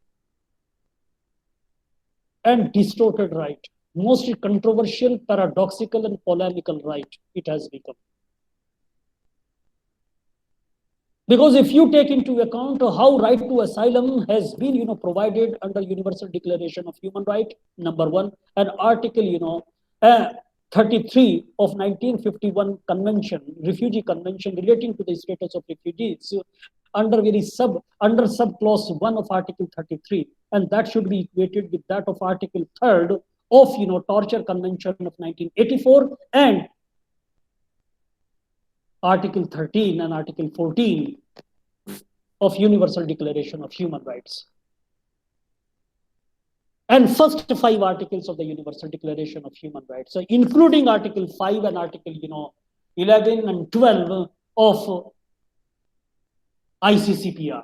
and distorted right. Most controversial, paradoxical, and polemical right it has become. Because if you take into account how right to asylum has been provided under Universal Declaration of Human Rights, number 1, and Article 33 of 1951 Convention, Refugee Convention relating to the status of refugees, under subclause 1 of Article 33, and that should be equated with that of Article 3rd of Torture Convention of 1984 and Article 13 and Article 14 of Universal Declaration of Human Rights. And first 5 articles of the Universal Declaration of Human Rights, so including Article 5 and Article 11 and 12 of ICCPR.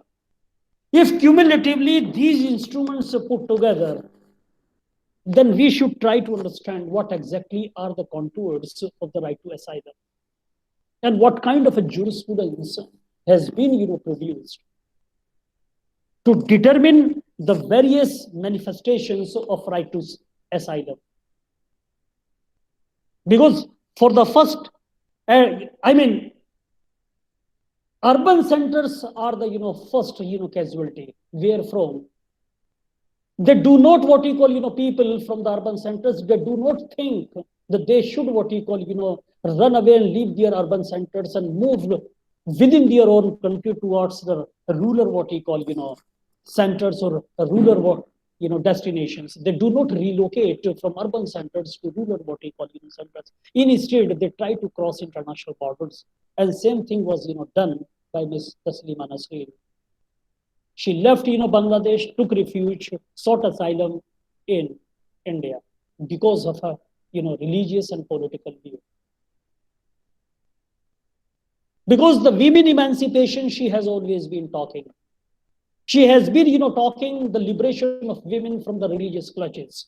If cumulatively these instruments are put together, then we should try to understand what exactly are the contours of the right to asylum and what kind of a jurisprudence has been produced to determine the various manifestations of right to asylum. Because for the first, urban centers are the first casualty, wherefrom they do not what we call people from the urban centers, they do not think that they should what we call run away and leave their urban centers and move within their own country towards the rural what we call centers or rural destinations. They do not relocate from urban centers to rural what we call centers. Instead, they try to cross international borders, and same thing was done by Ms. Taslima Nasreen. She left Bangladesh, took refuge, sought asylum in India because of her religious and political view. Because the women emancipation she has always been talking. She has been talking the liberation of women from the religious clutches.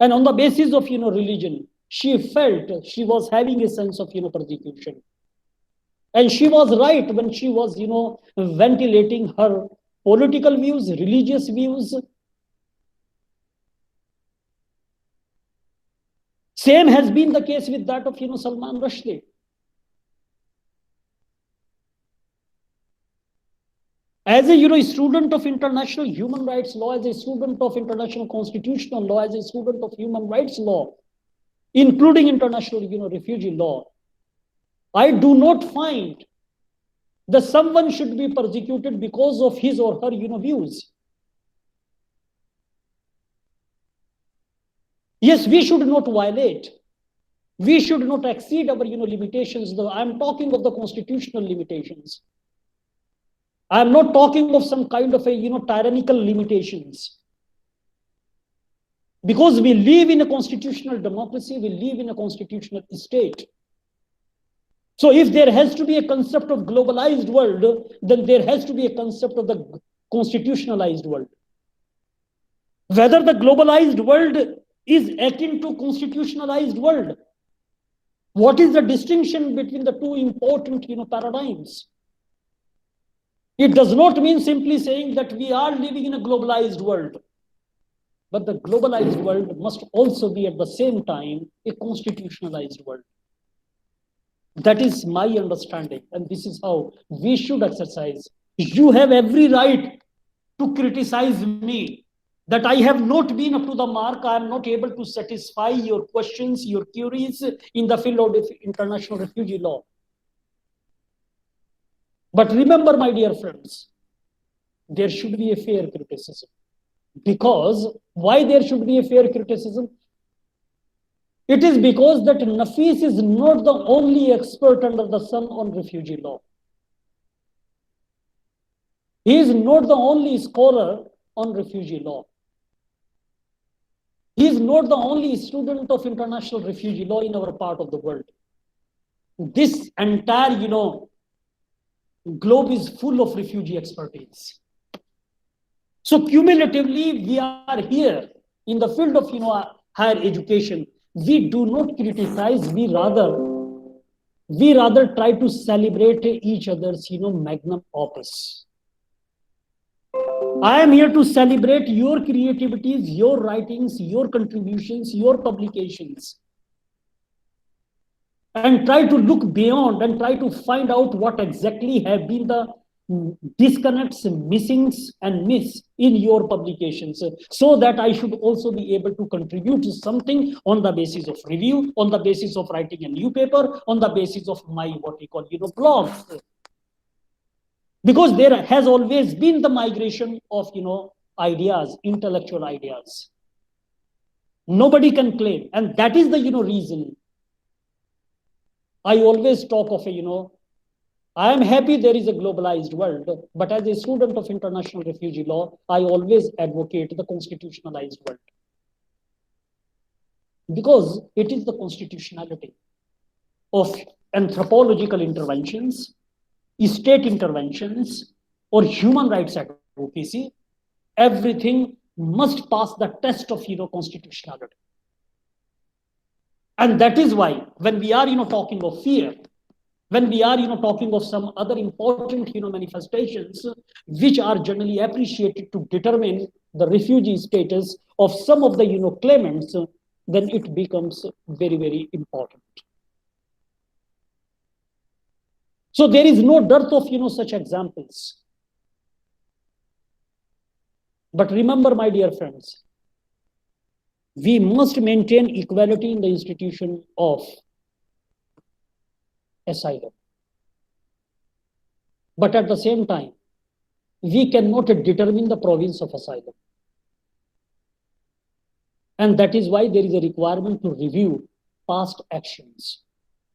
And on the basis of religion, she felt she was having a sense of persecution. And she was right when she was ventilating her political views, religious views. Same has been the case with that of Salman Rushdie. As a student of international human rights law, as a student of international constitutional law, as a student of human rights law, including international, refugee law, I do not find that someone should be persecuted because of his or her, views. Yes, we should not violate. We should not exceed our, limitations. I'm talking of the constitutional limitations. I'm not talking of some kind of a, tyrannical limitations. Because we live in a constitutional democracy, we live in a constitutional state. So if there has to be a concept of globalized world, then there has to be a concept of the constitutionalized world. Whether the globalized world is akin to constitutionalized world, what is the distinction between the two important, paradigms? It does not mean simply saying that we are living in a globalized world, but the globalized world must also be at the same time a constitutionalized world. That is my understanding, and this is how we should exercise. You have every right to criticize me that I have not been up to the mark. I am not able to satisfy your questions, your queries in the field of international refugee law. But remember, my dear friends, there should be a fair criticism. Because why there should be a fair criticism? It is because that Nafis is not the only expert under the sun on refugee law. He is not the only scholar on refugee law. He is not the only student of international refugee law in our part of the world. This entire, globe is full of refugee expertise. So cumulatively, we are here in the field of, higher education. We do not criticize, we rather try to celebrate each other's, magnum opus. I am here to celebrate your creativities, your writings, your contributions, your publications, and try to look beyond and try to find out what exactly have been the disconnects, missings, and miss in your publications, so that I should also be able to contribute something on the basis of review, on the basis of writing a new paper, on the basis of my what we call blogs. Because there has always been the migration of ideas, intellectual ideas. Nobody can claim, and that is the reason I always talk of I am happy there is a globalized world, but as a student of international refugee law, I always advocate the constitutionalized world. Because it is the constitutionality of anthropological interventions, state interventions, or human rights advocacy. Everything must pass the test of constitutionality. And that is why when we are talking of fear, when we are talking of some other important manifestations which are generally appreciated to determine the refugee status of some of the claimants, then it becomes very, very important. So there is no dearth of such examples. But remember, my dear friends, we must maintain equality in the institution of asylum. But at the same time, we cannot determine the province of asylum. And that is why there is a requirement to review past actions.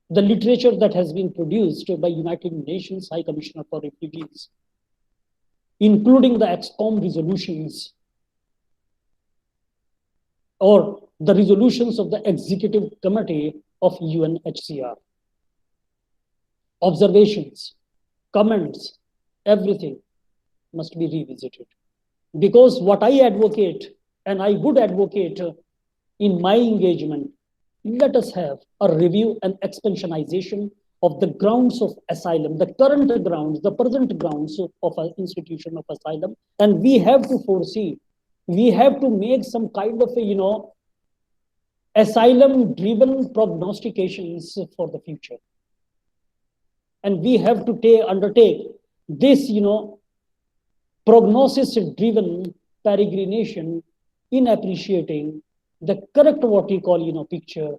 The literature that has been produced by United Nations High Commissioner for Refugees, including the EXCOM resolutions or the resolutions of the Executive Committee of UNHCR. Observations, comments, everything must be revisited. Because what I advocate, and I would advocate in my engagement, let us have a review and expansionization of the grounds of asylum, the current grounds, the present grounds of an institution of asylum. And we have to foresee, we have to make some kind of a, asylum-driven prognostications for the future. And we have to undertake this, prognosis-driven peregrination in appreciating the correct what we call, picture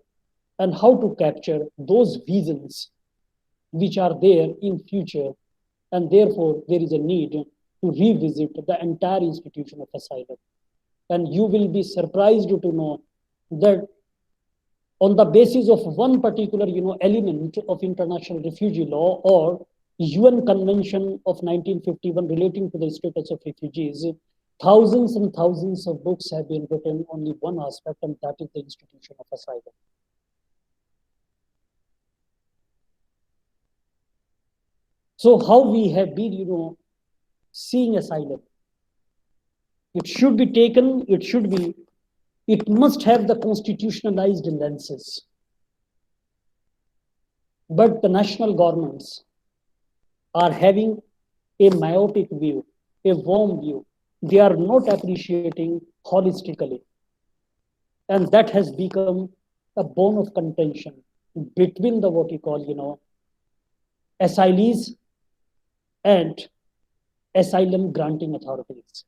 and how to capture those visions which are there in future, and therefore there is a need to revisit the entire institution of asylum. And you will be surprised to know that on the basis of one particular element of international refugee law or UN Convention of 1951 relating to the status of refugees, thousands and thousands of books have been written on only one aspect, and that is the institution of asylum. So how we have been, seeing asylum? It should be taken, it must have the constitutionalized lenses. But the national governments are having a myopic view, a warm view. They are not appreciating holistically. And that has become a bone of contention between the what you call, asylees and asylum granting authorities.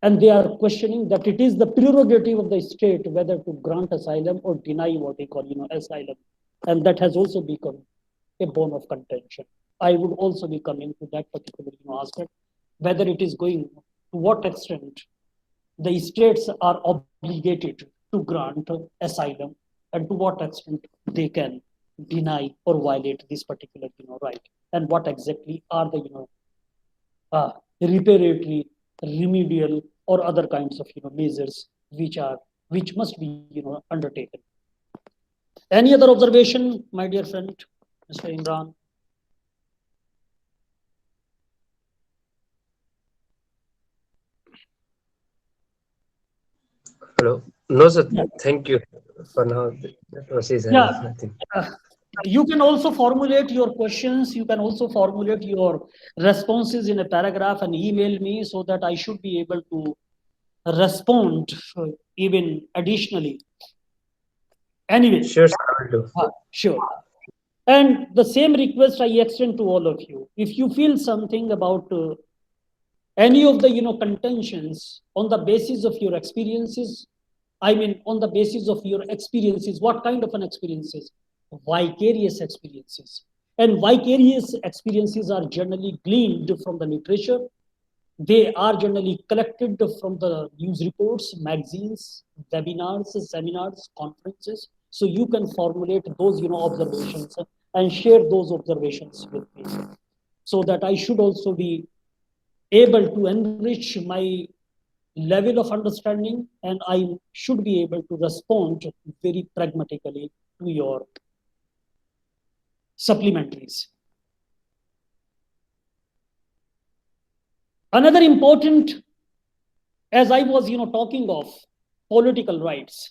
And they are questioning that it is the prerogative of the state whether to grant asylum or deny what they call, asylum. And that has also become a bone of contention. I would also be coming to that particular aspect, whether it is going to what extent the states are obligated to grant asylum and to what extent they can deny or violate this particular right, and what exactly are the reparatory, remedial, or other kinds of measures which must be undertaken. Any other observation, my dear friend, Mr. Imran? Hello. No, sir. Yeah. Thank you. For now, that was his nothing. You can also formulate your questions. You can also formulate your responses in a paragraph and email me so that I should be able to respond even additionally. Anyway. Sure, sir, I will do. Sure. And the same request I extend to all of you. If you feel something about any of the contentions on the basis of your experiences, on the basis of your experiences, what kind of an experiences? Vicarious experiences. And vicarious experiences are generally gleaned from the literature. They are generally collected from the news reports, magazines, webinars, seminars, conferences. So you can formulate those observations and share those observations with me, so that I should also be able to enrich my level of understanding, and I should be able to respond very pragmatically to your supplementaries. Another important, as I was talking of, political rights.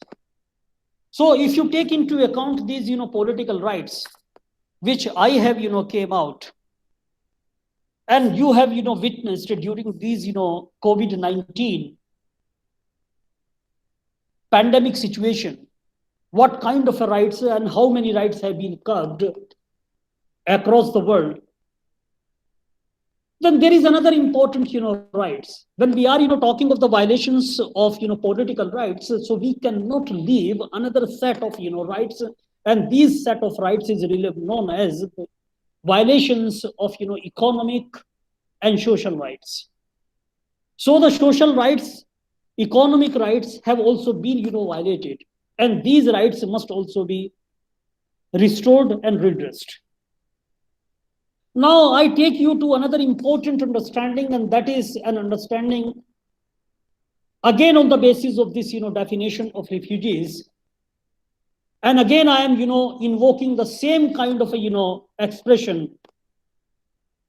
So if you take into account these political rights, which I have came out, and you have witnessed during these COVID-19 pandemic situation, what kind of rights and how many rights have been curbed across the world, then there is another important rights. When we are talking of the violations of political rights, so we cannot leave another set of rights, and these set of rights is really known as violations of economic and social rights. So the social rights, economic rights have also been violated, and these rights must also be restored and redressed. Now I take you to another important understanding, and that is an understanding again on the basis of this definition of refugees. And again I am invoking the same kind of a expression,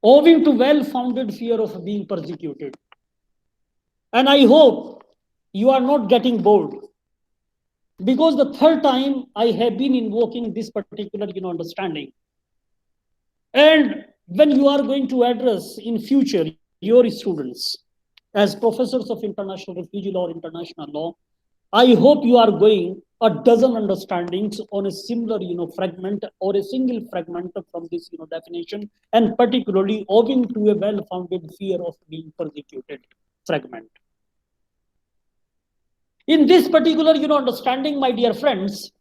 owing to well-founded fear of being persecuted. And I hope you are not getting bored, because the third time I have been invoking this particular understanding. And when you are going to address in future your students as professors of international refugee law or international law, I hope you are going a dozen understandings on a similar fragment or a single fragment from this definition, and particularly owing to a well-founded fear of being persecuted fragment. In this particular understanding, my dear friends,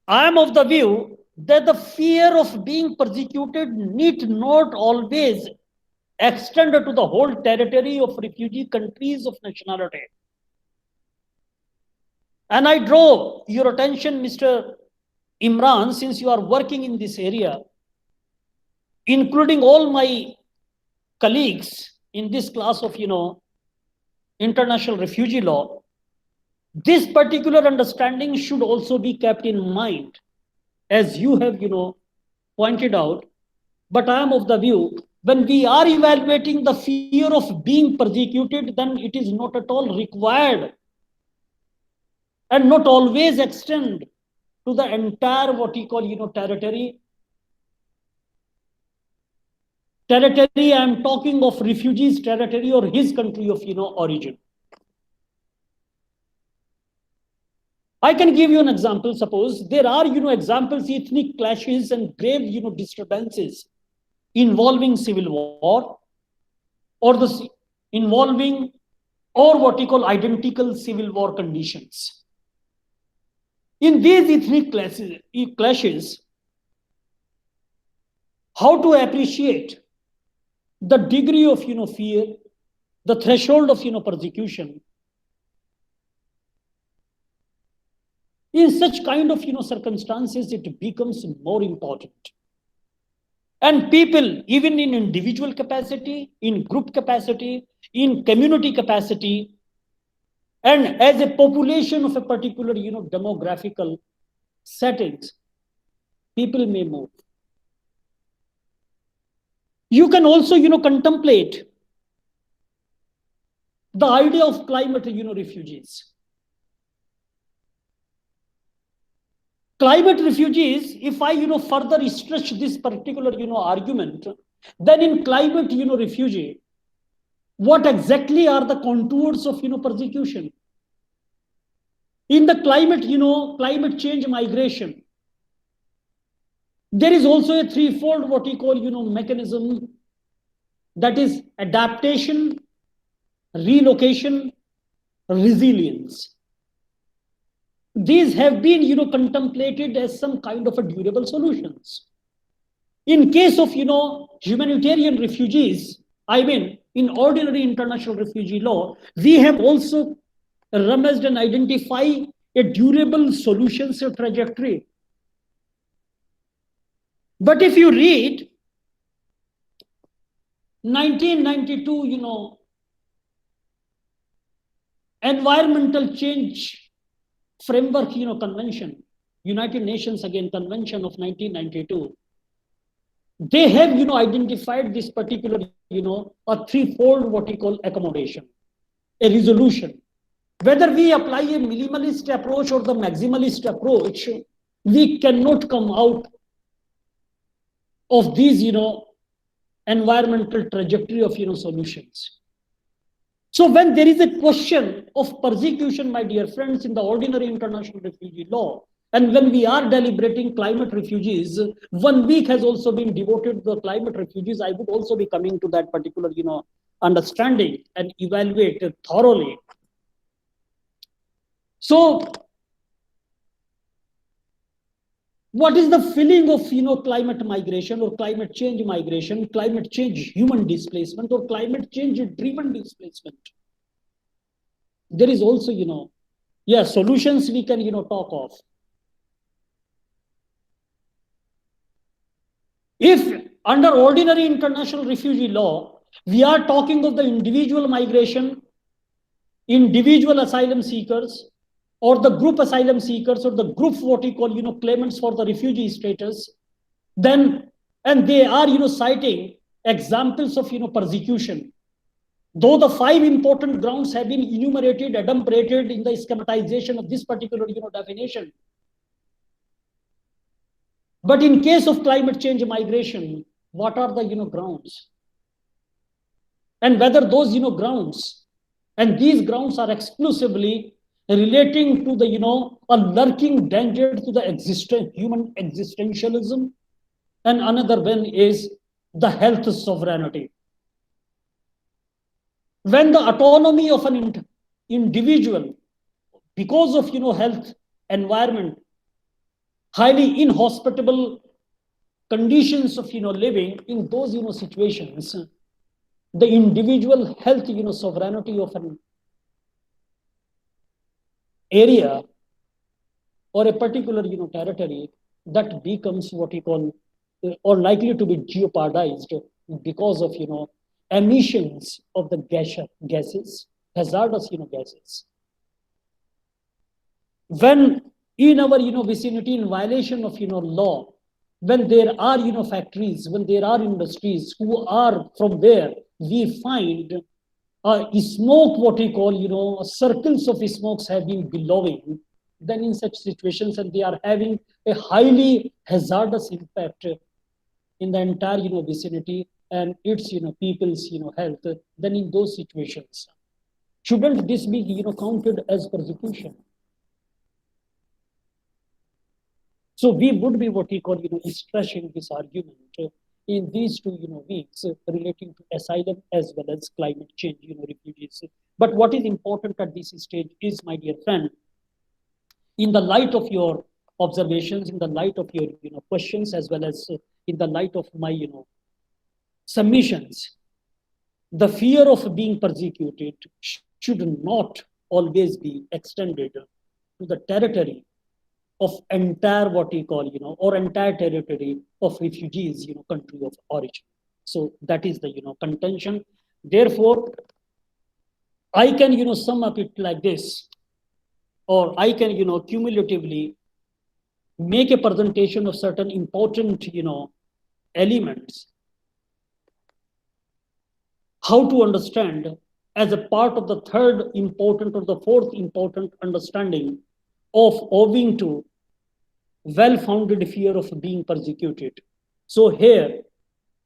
I am of the view that the fear of being persecuted need not always extend to the whole territory of refugee countries of nationality. And I draw your attention, Mr. Imran, since you are working in this area, including all my colleagues in this class of, international refugee law, this particular understanding should also be kept in mind, as you have, pointed out. But I am of the view, when we are evaluating the fear of being persecuted, then it is not at all required and not always extend to the entire what you call, territory. Territory, I am talking of refugees' territory or his country of, origin. I can give you an example. Suppose there are, examples, ethnic clashes and grave, disturbances involving civil war or involving or what you call identical civil war conditions. In these ethnic clashes, how to appreciate the degree of, fear, the threshold of, persecution. In such kind of, circumstances, it becomes more important. And people, even in individual capacity, in group capacity, in community capacity, and as a population of a particular, demographical settings, people may move. You can also, contemplate the idea of climate, refugees. Climate refugees, if I, further stretch this particular, argument, then in climate, refugee, what exactly are the contours of, persecution? In the climate, climate change migration, there is also a threefold what we call, mechanism, that is adaptation, relocation, resilience. These have been, contemplated as some kind of a durable solutions. In case of, humanitarian refugees, I mean, in ordinary international refugee law, we have also rummaged and identified a durable solutions trajectory. But if you read 1992, environmental change framework, convention, United Nations again convention of 1992, they have, identified this particular, a threefold what we call accommodation, a resolution. Whether we apply a minimalist approach or the maximalist approach, we cannot come out of these, environmental trajectory of, solutions. So when there is a question of persecution, my dear friends, in the ordinary international refugee law, and when we are deliberating climate refugees, 1 week has also been devoted to the climate refugees. I would also be coming to that particular, understanding and evaluate it thoroughly. So what is the feeling of, climate migration or climate change migration, climate change human displacement or climate change driven displacement? There is also, solutions we can, talk of. If under ordinary international refugee law, we are talking of the individual migration, individual asylum seekers, or the group asylum seekers, or the group what we call, claimants for the refugee status, then, and they are, citing examples of, persecution. Though the 5 important grounds have been enumerated, adumbrated in the schematization of this particular, definition. But in case of climate change migration, what are the, grounds? And whether those, grounds, and these grounds are exclusively relating to the, a lurking danger to the human existentialism, and another one is the health sovereignty. When the autonomy of an individual, because of, health, environment, highly inhospitable conditions of living. In those situations, the individual health sovereignty of an area or a particular territory, that becomes what you call or likely to be jeopardized because of emissions of the gases, hazardous gases. When in our vicinity, in violation of law, when there are factories, when there are industries who are from where we find smoke, what we call circles of smokes have been billowing, then in such situations, and they are having a highly hazardous impact in the entire vicinity and its people's health, then in those situations, shouldn't this be counted as persecution? So we would be what we call stressing this argument in these 2 weeks relating to asylum as well as climate change refugees. But what is important at this stage is, my dear friend, in the light of your observations, in the light of your questions, as well as in the light of my submissions, the fear of being persecuted should not always be extended to the territory of entire what we call or entire territory of refugees country of origin. So that is the contention. Therefore, I can sum up it like this, or I can cumulatively make a presentation of certain important elements, how to understand as a part of the third important or the fourth important understanding of owing to well-founded fear of being persecuted. So here,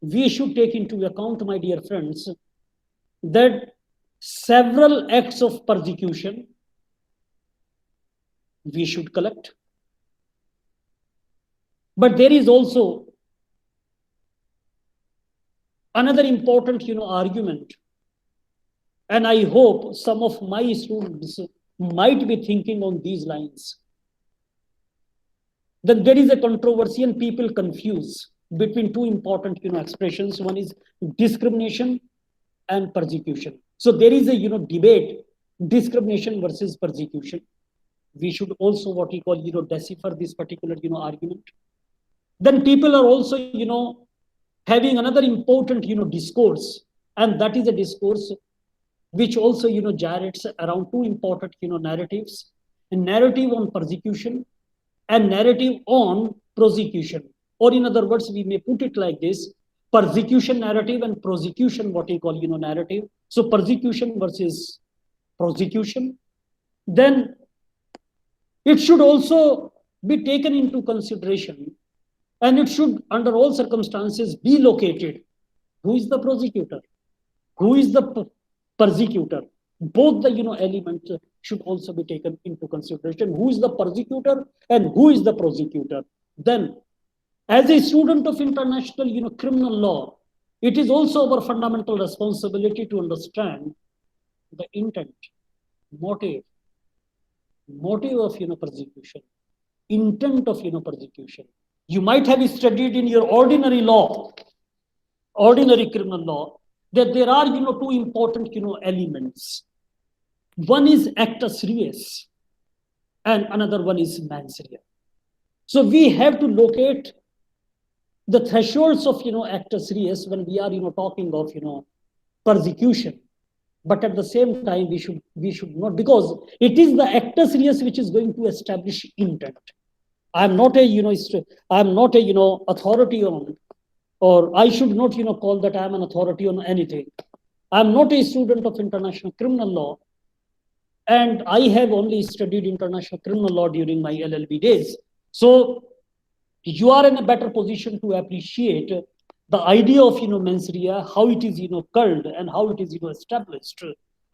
we should take into account, my dear friends, that several acts of persecution we should collect. But there is also another important argument, and I hope some of my students might be thinking on these lines. Then there is a controversy and people confuse between 2 important expressions. One is discrimination and persecution. So there is a debate, discrimination versus persecution. We should also what we call decipher this particular argument. Then people are also having another important discourse, and that is a discourse which also gyrates around 2 important narratives: a narrative on persecution and narrative on prosecution. Or in other words, we may put it like this: persecution narrative and prosecution what we call narrative. So persecution versus prosecution. Then it should also be taken into consideration, and it should under all circumstances be located. Who is the prosecutor? Who is the persecutor? Both the elements should also be taken into consideration. Who is the persecutor and who is the prosecutor? Then, as a student of international criminal law, it is also our fundamental responsibility to understand the intent, motive of persecution, intent of persecution. You might have studied in your ordinary law, ordinary criminal law, that there are 2 important elements. One is actus reus and another one is mens rea. So we have to locate the thresholds of actus reus when we are talking of persecution. But at the same time, we should not, because it is the actus reus which is going to establish intent. I'm not a authority on, or I should not call that I'm an authority on anything. I'm not a student of international criminal law, and I have only studied international criminal law during my LLB days. So you are in a better position to appreciate the idea of mens rea, how it is culled and how it is established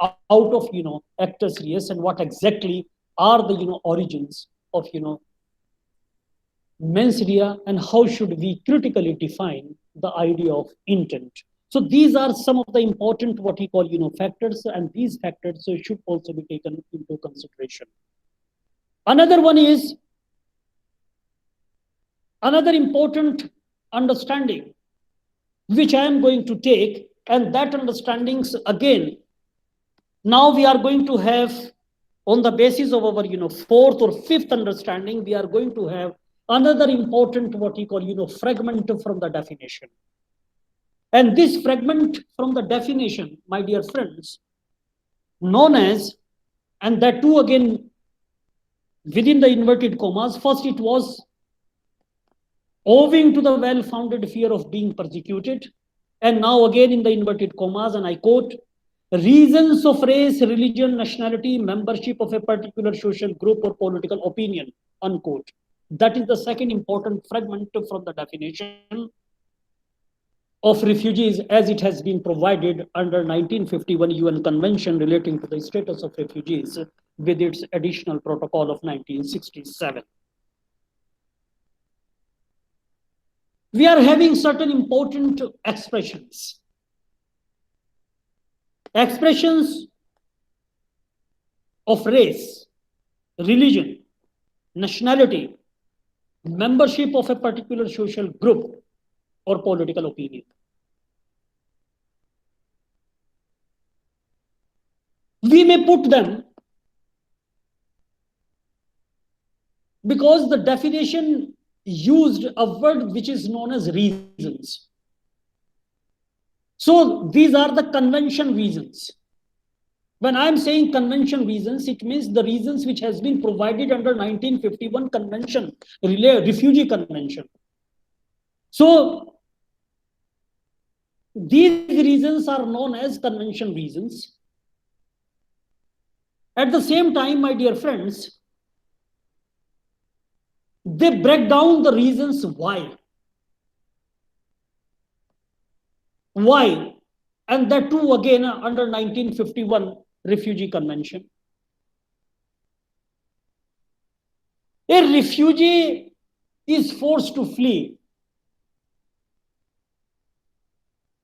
out of actus reus, and what exactly are the origins of mens rea, and how should we critically define the idea of intent. So these are some of the important what we call factors, and these factors should also be taken into consideration. Another one is another important understanding which I am going to take, and that understandings again, now we are going to have, on the basis of our fourth or fifth understanding, we are going to have another important what you call fragment from the definition. And this fragment from the definition, my dear friends, known as, and that too again within the inverted commas, first it was owing to the well-founded fear of being persecuted, and now again in the inverted commas, and I quote, reasons of race, religion, nationality, membership of a particular social group or political opinion, unquote. That is the second important fragment from the definition of refugees as it has been provided under 1951 UN Convention relating to the status of refugees with its additional protocol of 1967. We are having certain important expressions. Expressions of race, religion, nationality, membership of a particular social group or political opinion. We may put them because the definition used a word which is known as reasons. So these are the convention reasons. When I'm saying convention reasons, it means the reasons which has been provided under 1951 convention, refugee convention. So these reasons are known as convention reasons. At the same time, my dear friends, they break down the reasons why. Why? And that too again under 1951 Refugee Convention. A refugee is forced to flee.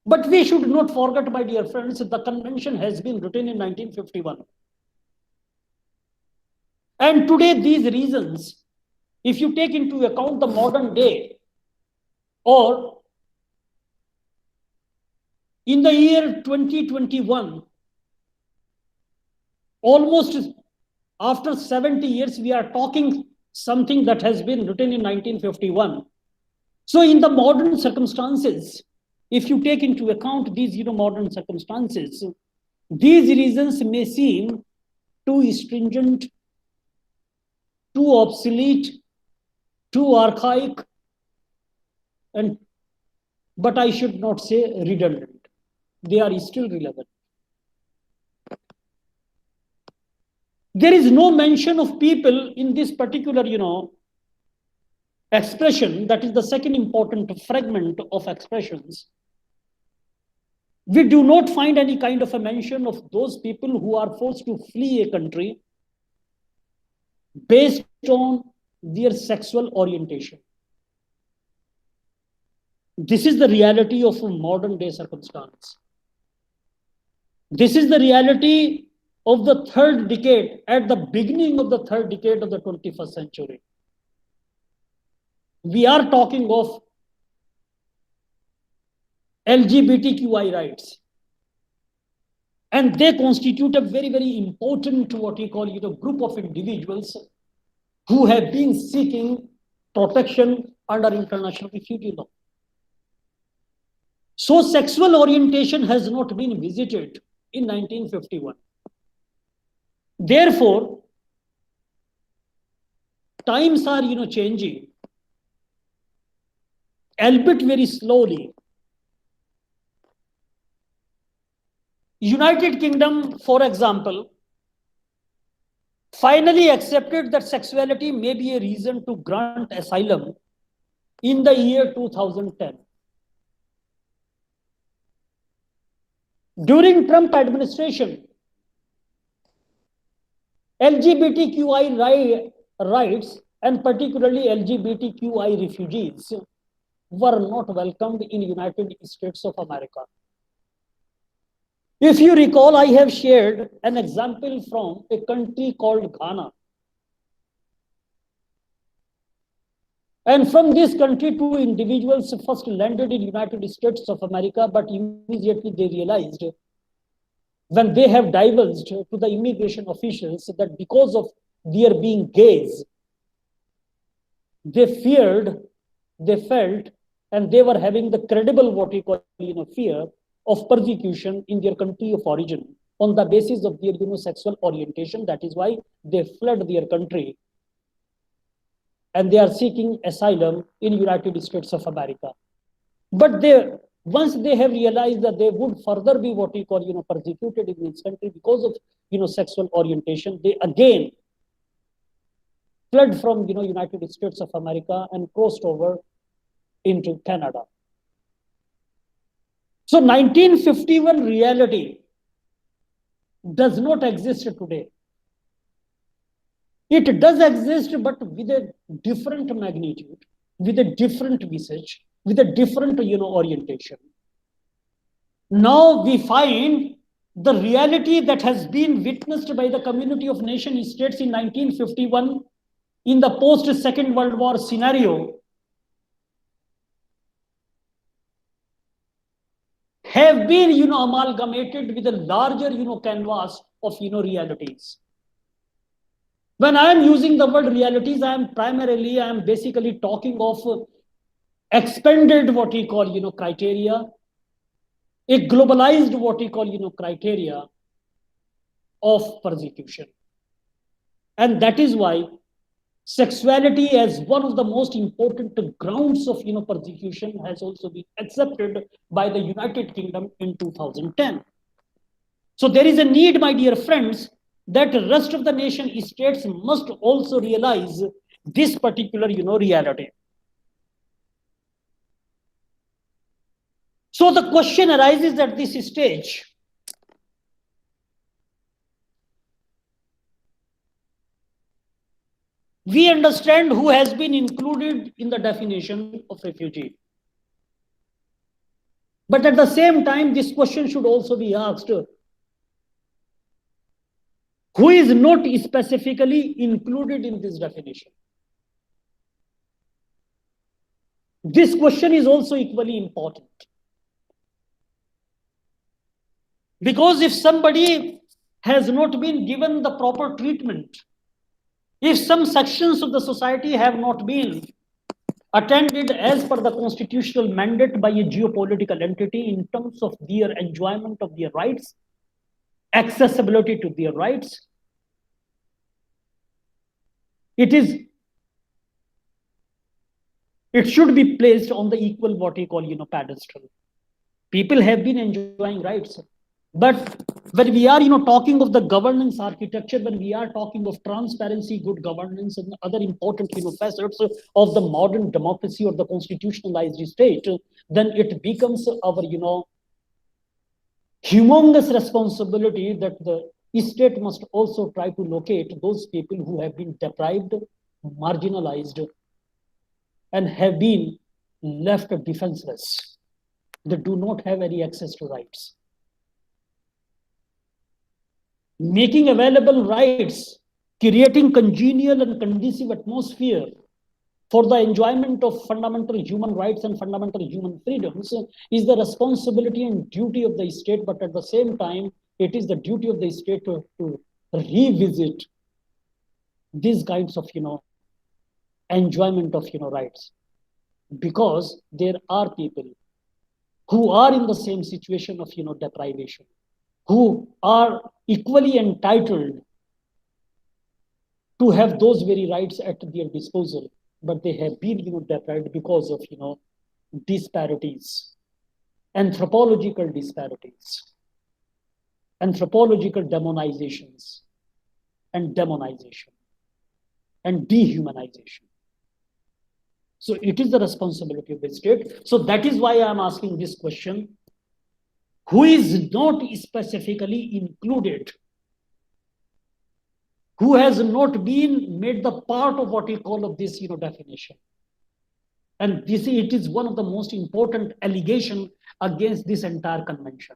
But we should not forget, my dear friends, the convention has been written in 1951. And today these reasons, if you take into account the modern day, or in the year 2021, almost after 70 years, we are talking something that has been written in 1951. So in the modern circumstances, if you take into account these modern circumstances, these reasons may seem too stringent, too obsolete, too archaic, but I should not say redundant. They are still relevant. There is no mention of people in this particular, expression. That is the second important fragment of expressions. We do not find any kind of a mention of those people who are forced to flee a country based on their sexual orientation. This is the reality of a modern day circumstance. This is the reality of the third decade, at the beginning of the third decade of the 21st century. We are talking of LGBTQI rights. And they constitute a very, very important, what we call, group of individuals who have been seeking protection under international refugee law. So sexual orientation has not been visited in 1951. Therefore, times are, changing, albeit very slowly. United Kingdom, for example, finally accepted that sexuality may be a reason to grant asylum in the year 2010. During Trump administration, LGBTQI rights, and particularly LGBTQI refugees, were not welcomed in United States of America. If you recall, I have shared an example from a country called Ghana. And from this country, two individuals first landed in United States of America, but immediately they realized when they have divulged to the immigration officials that because of their being gays, they feared, they felt, and they were having the credible what we call fear of persecution in their country of origin on the basis of their sexual orientation. That is why they fled their country and they are seeking asylum in United States of America. But once they have realized that they would further be what we call persecuted in this country because of sexual orientation, they again fled from United States of America and crossed over into Canada. So 1951 reality does not exist today. It does exist, but with a different magnitude, with a different visage, with a different orientation. Now we find the reality that has been witnessed by the community of nation states in 1951 in the post-Second World War scenario have been amalgamated with a larger canvas of realities. When I am using the word realities, I am basically talking of expanded what we call criteria, a globalized what we call criteria of persecution. And that is why sexuality as one of the most important grounds of persecution has also been accepted by the United Kingdom in 2010. So there is a need, my dear friends, that the rest of the nation states must also realize this particular reality. So the question arises at this stage: we understand who has been included in the definition of refugee. But at the same time, this question should also be asked: who is not specifically included in this definition? This question is also equally important. Because if somebody has not been given the proper treatment, if some sections of the society have not been attended as per the constitutional mandate by a geopolitical entity in terms of their enjoyment of their rights, accessibility to their rights, it should be placed on the equal what we call pedestal. People have been enjoying rights, but when we are talking of the governance architecture, when we are talking of transparency, good governance, and other important facets of the modern democracy or the constitutionalized state, then it becomes our humongous responsibility that the state must also try to locate those people who have been deprived, marginalized, and have been left defenseless. They do not have any access to rights. Making available rights, creating congenial and conducive atmosphere for the enjoyment of fundamental human rights and fundamental human freedoms is the responsibility and duty of the state, but at the same time, it is the duty of the state to revisit these kinds of enjoyment of rights, because there are people who are in the same situation of deprivation, who are equally entitled to have those very rights at their disposal, but they have been deprived because of disparities, anthropological disparities, anthropological demonizations, and demonization, and dehumanization. So it is the responsibility of the state. So that is why I am asking this question: who is not specifically included, who has not been made the part of what we call of this definition? And this, it is one of the most important allegations against this entire convention.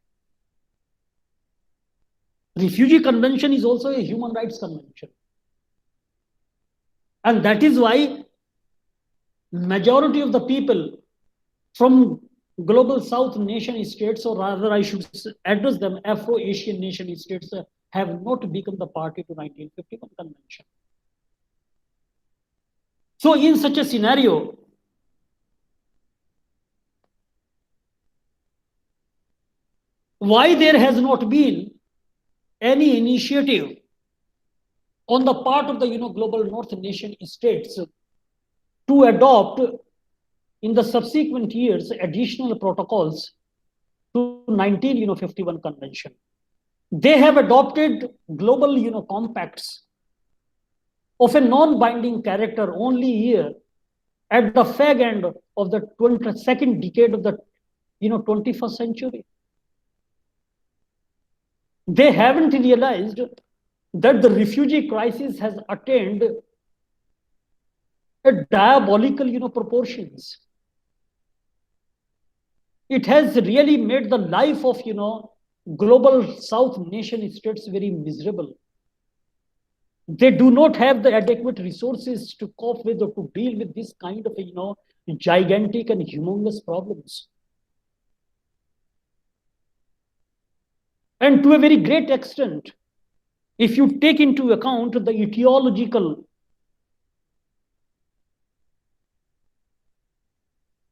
Refugee Convention is also a human rights convention. And that is why majority of the people from global South nation states, or rather I should address them, Afro-Asian nation states, have not become the party to 1951 convention. So in such a scenario, why there has not been any initiative on the part of the global North nation states to adopt in the subsequent years additional protocols to 1951 convention? They have adopted global compacts of a non-binding character only here at the fag end of the 22nd decade of the 21st century. They haven't realized that the refugee crisis has attained a diabolical proportions. It has really made the life of global South nation states very miserable. They do not have the adequate resources to cope with or to deal with this kind of gigantic and humongous problems. And to a very great extent, if you take into account the etiological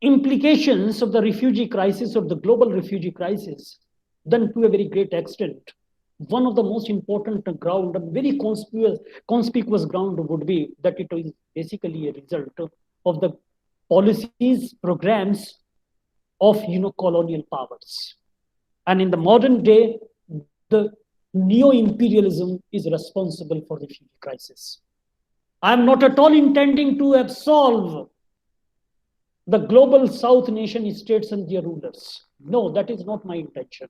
implications of the refugee crisis or the global refugee crisis, then to a very great extent, one of the most important ground and very conspicuous ground would be that it is basically a result of the policies, programs of colonial powers. And in the modern day, the neo-imperialism is responsible for the refugee crisis. I'm not at all intending to absolve the global South nation states and their rulers. No, that is not my intention.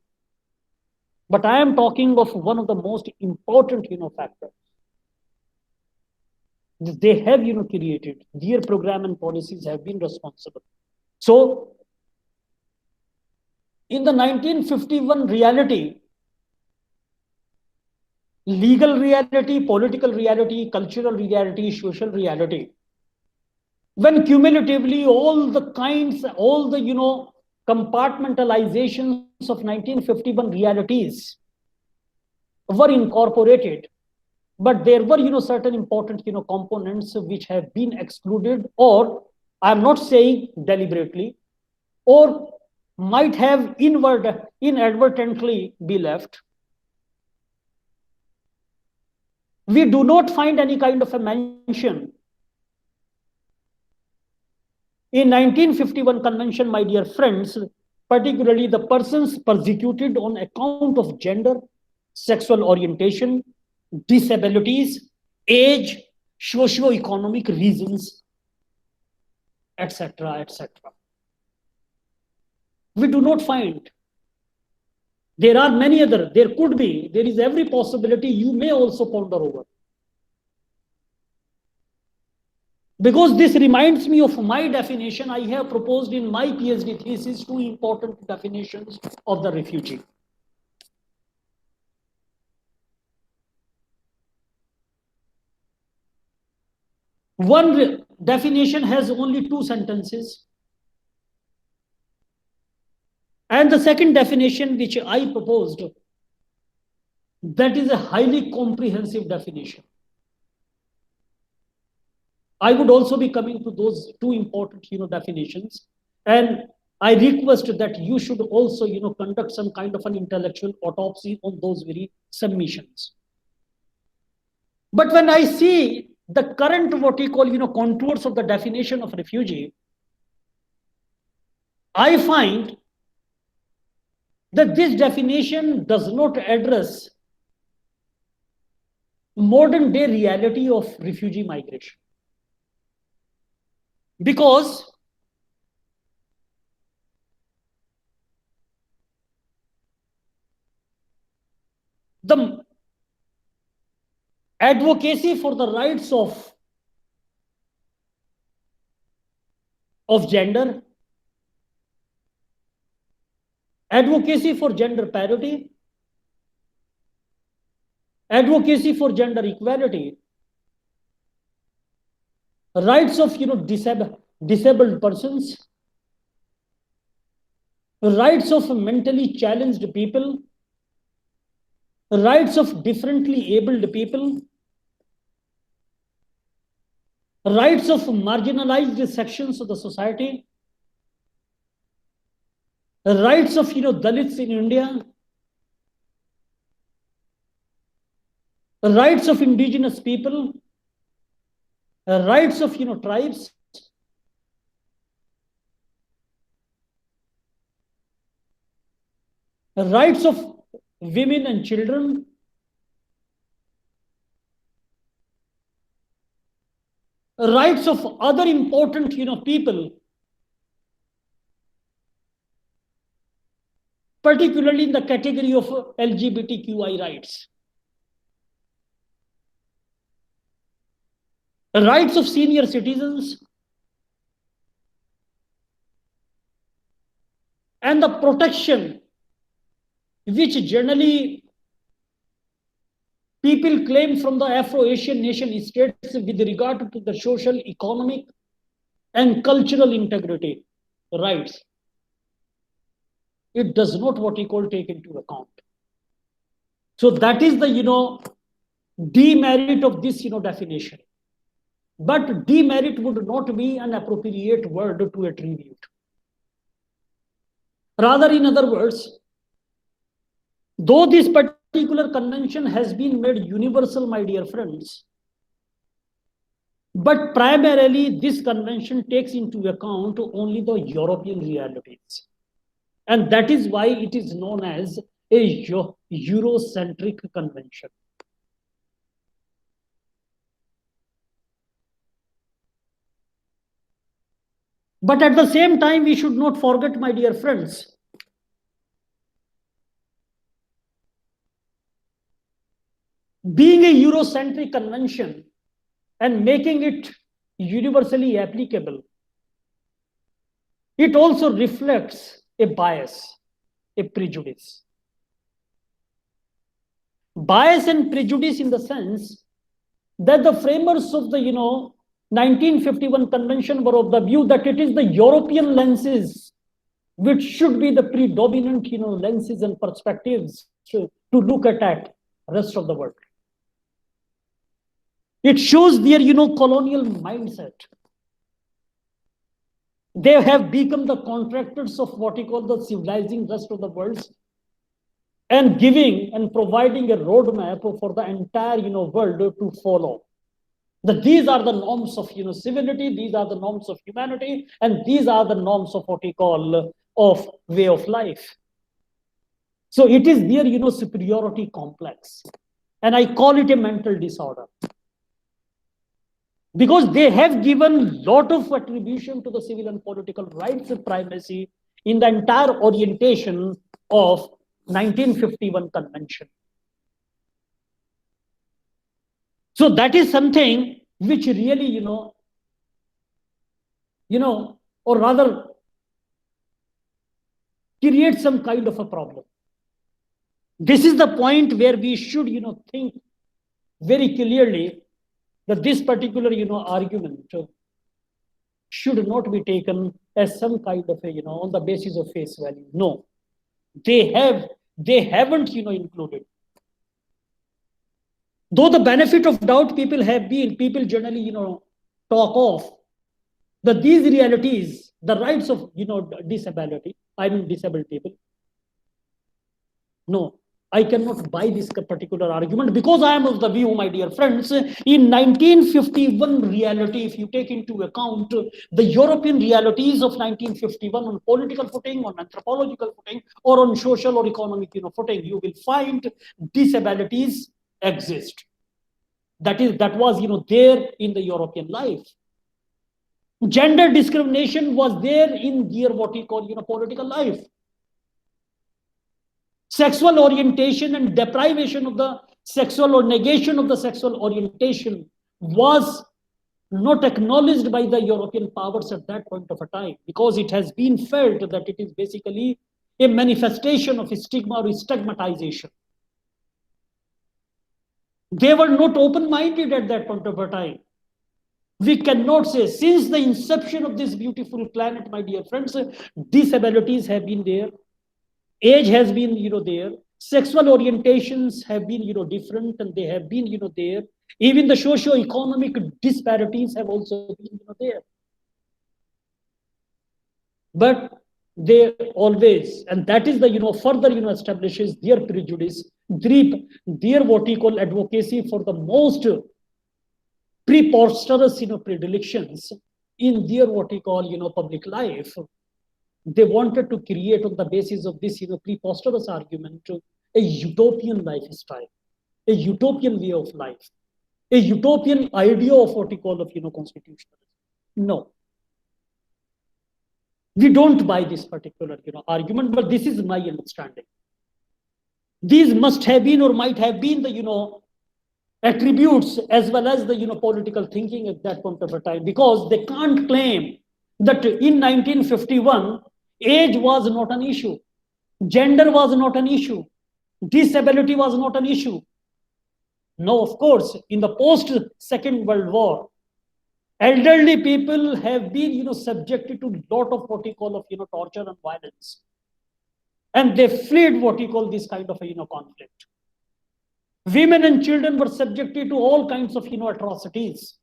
But I am talking of one of the most important factors. They have created, their program and policies have been responsible. So in the 1951 reality, legal reality, political reality, cultural reality, social reality, when cumulatively all the compartmentalizations of 1951 realities were incorporated, but there were certain important components which have been excluded, or I'm not saying deliberately, or might have inadvertently be left. We do not find any kind of a mention in 1951 convention, my dear friends, particularly the persons persecuted on account of gender, sexual orientation, disabilities, age, socio-economic reasons, etc., etc. We do not find. There are many other, there could be, there is every possibility you may also ponder over. Because this reminds me of my definition, I have proposed in my PhD thesis 2 important definitions of the refugee. One definition has only 2 sentences. And the second definition which I proposed, that is a highly comprehensive definition. I would also be coming to those 2 important definitions, and I request that you should also conduct some kind of an intellectual autopsy on those very submissions. But when I see the current what we call contours of the definition of refugee, I find that this definition does not address modern day reality of refugee migration. Because the advocacy for the rights of gender, advocacy for gender parity, advocacy for gender equality, rights of disabled persons, rights of mentally challenged people, rights of differently abled people, rights of marginalized sections of the society, rights of Dalits in India, rights of indigenous people, rights of tribes, rights of women and children, rights of other important people, particularly in the category of LGBTQI rights. Rights of senior citizens, and the protection which generally people claim from the Afro-Asian nation states with regard to the social, economic, and cultural integrity rights. It does not what we call take into account. So that is the demerit of this definition. But demerit would not be an appropriate word to attribute. Rather, in other words, though this particular convention has been made universal, my dear friends, but primarily this convention takes into account only the European realities. And that is why it is known as a Eurocentric convention. But at the same time, we should not forget, my dear friends, being a Eurocentric convention and making it universally applicable, it also reflects a bias, a prejudice. Bias and prejudice in the sense that the framers of the 1951 convention were of the view that it is the European lenses which should be the predominant lenses and perspectives to look at rest of the world. It shows their colonial mindset. They have become the contractors of what we call the civilizing rest of the world, and giving and providing a roadmap for the entire world to follow. That these are the norms of civility, these are the norms of humanity, and these are the norms of what we call of way of life. So it is their superiority complex, and I call it a mental disorder, because they have given lot of attribution to the civil and political rights of primacy in the entire orientation of 1951 convention. So that is something which really, or rather creates some kind of a problem. This is the point where we should, think very clearly that this particular, argument should not be taken as some kind of a, on the basis of face value. No, they haven't, included. Though the benefit of doubt people generally, talk of that these realities, the rights of, disability, disabled people. No, I cannot buy this particular argument, because I am of the view, my dear friends, in 1951 reality, if you take into account the European realities of 1951 on political footing, on anthropological footing, or on social or economic footing, you will find disabilities exist. That was there in the European life. Gender discrimination was there in their what we call political life. Sexual orientation and deprivation of the sexual or negation of the sexual orientation was not acknowledged by the European powers at that point of a time, because it has been felt that it is basically a manifestation of a stigma or stigmatization. They were not open-minded at that point of a time. We cannot say, since the inception of this beautiful planet, my dear friends, disabilities have been there, age has been, there, sexual orientations have been, different, and they have been, there. Even the socio-economic disparities have also been, there. But they always, and that is the, further, establishes their prejudice, their what you call advocacy for the most preposterous, predilections in their what you call, public life. They wanted to create on the basis of this, preposterous argument, a utopian lifestyle, a utopian way of life, a utopian idea of what you call of, constitutionalism. No. We don't buy this particular, argument, but this is my understanding. These must have been or might have been the, attributes as well as the, political thinking at that point of a time, because they can't claim that in 1951, age was not an issue, gender was not an issue, disability was not an issue. No, of course, in the post-Second World War, elderly people have been, subjected to a lot of what you call of, torture and violence. And they fled what you call this kind of a, conflict. Women and children were subjected to all kinds of, atrocities.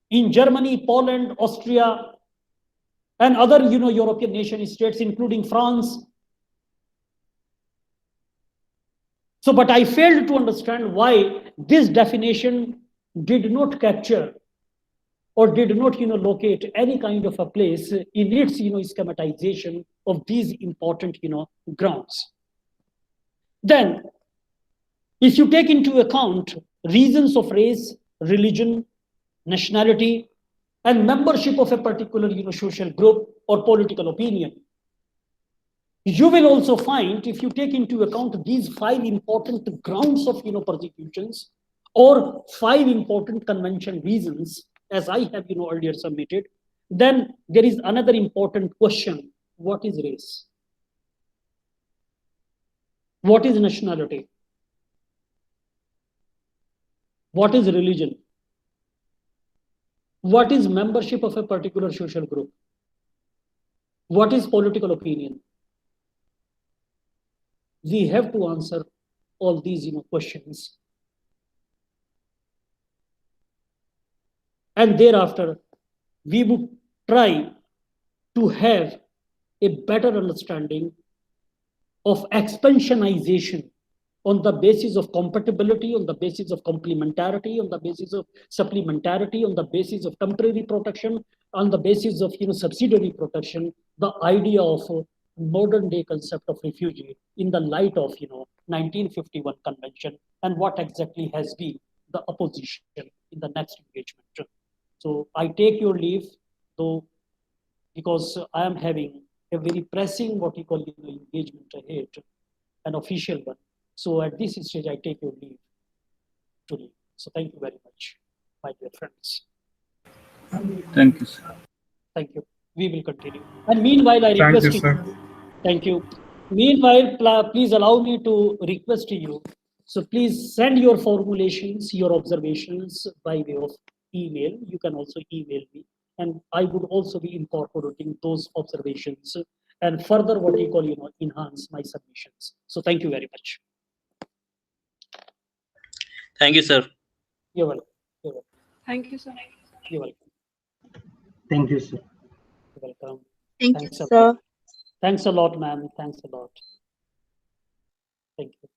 In Germany, Poland, Austria, and other, European nation states, including France. So, but I failed to understand why this definition did not capture or did not, locate any kind of a place in its, schematization of these important, grounds. Then, if you take into account reasons of race, religion, nationality, and membership of a particular, social group or political opinion, you will also find, if you take into account these 5 important grounds of, persecutions, or 5 important convention reasons, as I have, earlier submitted, then there is another important question. What is race? What is nationality? What is religion? What is membership of a particular social group? What is political opinion? We have to answer all these, questions. And thereafter, we would try to have a better understanding of expansionization on the basis of compatibility, on the basis of complementarity, on the basis of supplementarity, on the basis of temporary protection, on the basis of, subsidiary protection, the idea of a modern day concept of refugee in the light of, 1951 convention, and what exactly has been the opposition in the next engagement. So I take your leave, though, because I am having a very pressing, what you call, engagement ahead, an official one. So at this stage, I take your leave to leave. So thank you very much, my dear friends. Thank you, sir. Thank you. We will continue. And meanwhile, I request Thank you, sir. Thank you. Meanwhile, please allow me to request you. So please send your formulations, your observations by way of email. You can also email me. And I would also be incorporating those observations and further what you call, enhance my submissions. So thank you very much. Thank you, sir. You're welcome. You're welcome. Thank you, sir. You're welcome. Thank you, sir. You're welcome. Thank you, Thanks a sir. lot. Thanks a lot, ma'am. Thanks a lot. Thank you.